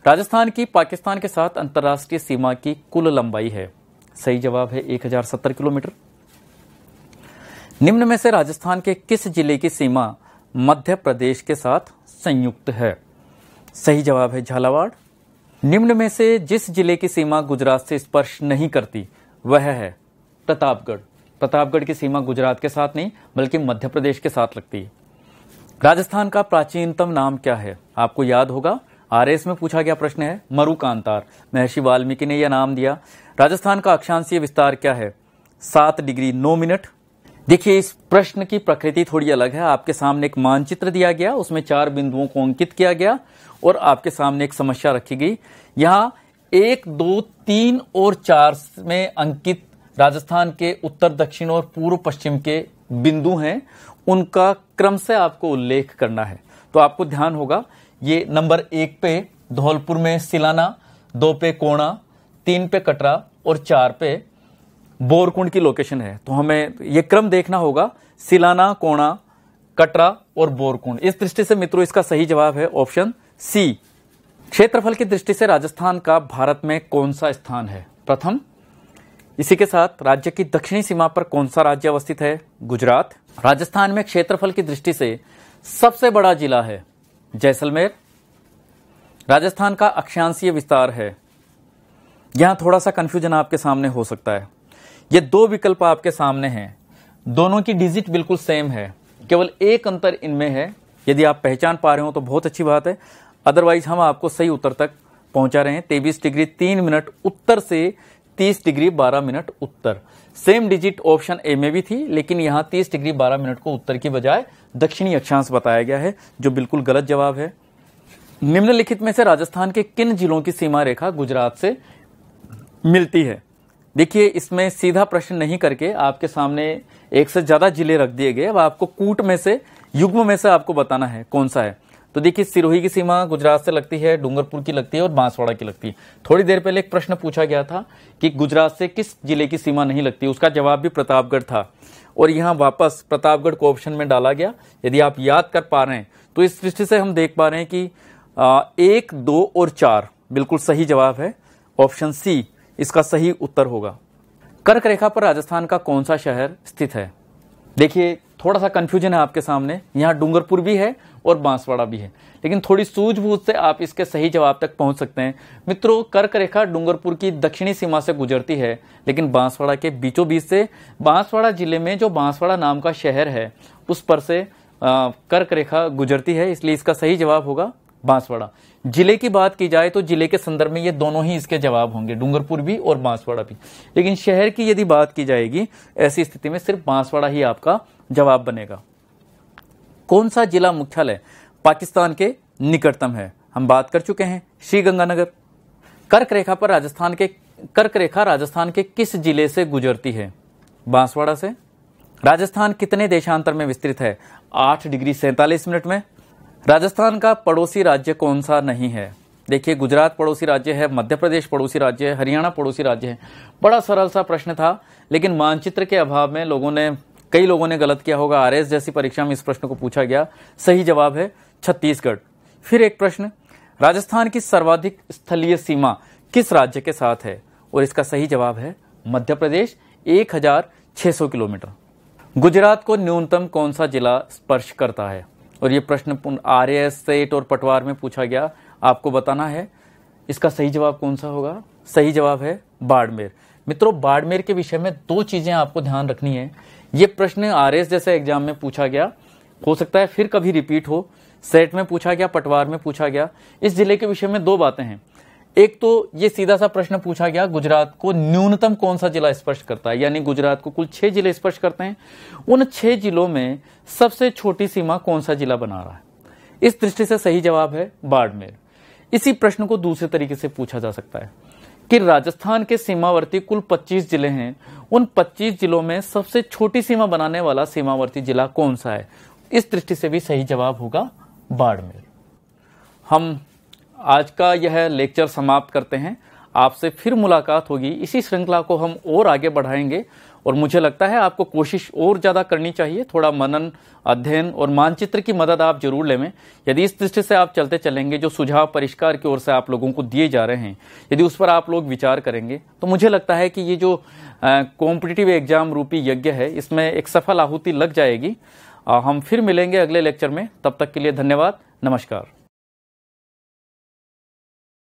राजस्थान की पाकिस्तान के साथ अंतर्राष्ट्रीय सीमा की कुल लंबाई है? सही जवाब है 1070 किलोमीटर। निम्न में से राजस्थान के किस जिले की सीमा मध्य प्रदेश के साथ संयुक्त है? सही जवाब है झालावाड़। निम्न में से जिस जिले की सीमा गुजरात से स्पर्श नहीं करती वह है प्रतापगढ़। प्रतापगढ़ की सीमा गुजरात के साथ नहीं बल्कि मध्य प्रदेश के साथ लगती है। राजस्थान का प्राचीनतम नाम क्या है? आपको याद होगा, आरएस में पूछा गया प्रश्न है, मरुकांतार। महर्षि वाल्मीकि ने यह नाम दिया। राजस्थान का अक्षांशीय विस्तार क्या है? 7 डिग्री 9 मिनट। देखिए, इस प्रश्न की प्रकृति थोड़ी अलग है। आपके सामने एक मानचित्र दिया गया, उसमें 4 बिंदुओं को अंकित किया गया और आपके सामने एक समस्या रखी गई। यहां 1, 2, 3 और 4 में अंकित राजस्थान के उत्तर, दक्षिण और पूर्व पश्चिम के बिंदु हैं, उनका क्रम से आपको उल्लेख करना है। तो आपको ध्यान होगा, ये नंबर 1 पे धौलपुर में सिलाना, 2 पे कोणा, 3 पे कटरा और 4 पे बोरकुंड की लोकेशन है। तो हमें ये क्रम देखना होगा, सिलाना, कोणा, कटरा और बोरकुंड। इस दृष्टि से मित्रों इसका सही जवाब है ऑप्शन सी। क्षेत्रफल की दृष्टि से राजस्थान का भारत में कौन सा स्थान है? प्रथम। इसी के साथ राज्य की दक्षिणी सीमा पर कौन सा राज्य अवस्थित है? गुजरात। राजस्थान में क्षेत्रफल की दृष्टि से सबसे बड़ा जिला है जैसलमेर। राजस्थान का अक्षांशीय विस्तार है, यहां थोड़ा सा कंफ्यूजन आपके सामने हो सकता है। ये दो विकल्प आपके सामने हैं, दोनों की डिजिट बिल्कुल सेम है, केवल एक अंतर इनमें है। यदि आप पहचान पा रहे हो तो बहुत अच्छी बात है, अदरवाइज हम आपको सही उत्तर तक पहुंचा रहे हैं। 23 डिग्री 3 मिनट उत्तर से 30 degree 12 minute Uttar. Same digit option A में भी थी, लेकिन यहाँ 30 डिग्री 12 मिनट को उत्तर की बजाय दक्षिणी अक्षांश बताया गया है, जो बिल्कुल गलत जवाब है। निम्नलिखित में से राजस्थान के किन जिलों की सीमा रेखा गुजरात से मिलती है? देखिए, इसमें सीधा प्रश्न नहीं करके आपके सामने एक से ज्यादा जिले रख दिए गए। अब आपको कूट में से, युग्म में से आपको बताना है कौन सा है। तो देखिए, सिरोही की सीमा गुजरात से लगती है, डूंगरपुर की लगती है और बांसवाड़ा की लगती है। थोड़ी देर पहले एक प्रश्न पूछा गया था कि गुजरात से किस जिले की सीमा नहीं लगती, उसका जवाब भी प्रतापगढ़ था और यहाँ वापस प्रतापगढ़ को ऑप्शन में डाला गया। यदि आप याद कर पा रहे हैं तो इस दृष्टि से हम देख पा रहे हैं कि 1, 2 और 4 बिल्कुल सही जवाब है। ऑप्शन सी इसका सही उत्तर होगा। कर्क रेखा पर राजस्थान का कौन सा शहर स्थित है? देखिए, थोड़ा सा कंफ्यूजन है आपके सामने, यहाँ डूंगरपुर भी है और बांसवाड़ा भी है, लेकिन थोड़ी सूझबूझ से आप इसके सही जवाब तक पहुंच सकते हैं। मित्रों, कर्क रेखा डूंगरपुर की दक्षिणी सीमा से गुजरती है, लेकिन बांसवाड़ा के बीचों बीच से। बांसवाड़ा जिले में जो बांसवाड़ा नाम का शहर है उस पर से कर्क रेखा गुजरती है, इसलिए इसका सही जवाब होगा बांसवाड़ा। जिले की बात की जाए तो जिले के संदर्भ में ये दोनों ही इसके जवाब होंगे, डूंगरपुर भी और बांसवाड़ा भी। लेकिन शहर की यदि बात की जाएगी, ऐसी स्थिति में सिर्फ बांसवाड़ा ही आपका जवाब बनेगा। कौन सा जिला मुख्यालय पाकिस्तान के निकटतम है? हम बात कर चुके हैं, श्रीगंगानगर। कर्क रेखा राजस्थान के किस जिले से गुजरती है? बांसवाड़ा से। राजस्थान कितने देशांतर में विस्तृत है? 8 डिग्री 47 मिनट में। राजस्थान का पड़ोसी राज्य कौन सा नहीं है? देखिए, गुजरात पड़ोसी राज्य है, मध्य प्रदेश पड़ोसी राज्य है, हरियाणा पड़ोसी राज्य है। बड़ा सरल सा प्रश्न था, लेकिन मानचित्र के अभाव में कई लोगों ने गलत किया होगा। आरएस जैसी परीक्षा में इस प्रश्न को पूछा गया। सही जवाब है छत्तीसगढ़। फिर एक प्रश्न, राजस्थान की सर्वाधिक स्थलीय सीमा किस राज्य के साथ है? और इसका सही जवाब है मध्य प्रदेश, 1600 किलोमीटर। गुजरात को न्यूनतम कौन सा जिला स्पर्श करता है? और ये प्रश्न आरएस, सेट और पटवार में पूछा गया, आपको बताना है इसका सही जवाब कौन सा होगा। सही जवाब है बाड़मेर। मित्रों, बाड़मेर के विषय में 2 चीजें आपको ध्यान रखनी है। ये प्रश्न आरएस जैसे एग्जाम में पूछा गया, हो सकता है फिर कभी रिपीट हो, सेट में पूछा गया, पटवार में पूछा गया। इस जिले के विषय में 2 बातें हैं। एक तो ये सीधा सा प्रश्न पूछा गया, गुजरात को न्यूनतम कौन सा जिला स्पर्श करता है, यानी गुजरात को कुल 6 जिले स्पर्श करते हैं, उन 6 जिलों में सबसे छोटी सीमा कौन सा जिला बना रहा है? इस दृष्टि से सही जवाब है बाड़मेर। इसी प्रश्न को दूसरे तरीके से पूछा जा सकता है कि राजस्थान के सीमावर्ती कुल 25 जिले हैं, उन 25 जिलों में सबसे छोटी सीमा बनाने वाला सीमावर्ती जिला कौन सा है? इस दृष्टि से भी सही जवाब होगा बाड़मेर। हम आज का यह लेक्चर समाप्त करते हैं। आपसे फिर मुलाकात होगी। इसी श्रृंखला को हम और आगे बढ़ाएंगे और मुझे लगता है आपको कोशिश और ज्यादा करनी चाहिए। थोड़ा मनन, अध्ययन और मानचित्र की मदद आप जरूर लें। यदि इस दृष्टि से आप चलते चलेंगे, जो सुझाव परिष्कार की ओर से आप लोगों को दिए जा रहे हैं, यदि उस पर आप लोग विचार करेंगे, तो मुझे लगता है कि ये जो कॉम्पिटिटिव एग्जाम रूपी यज्ञ है, इसमें एक सफल आहुति लग जाएगी। हम फिर मिलेंगे अगले लेक्चर में। तब तक के लिए धन्यवाद। नमस्कार।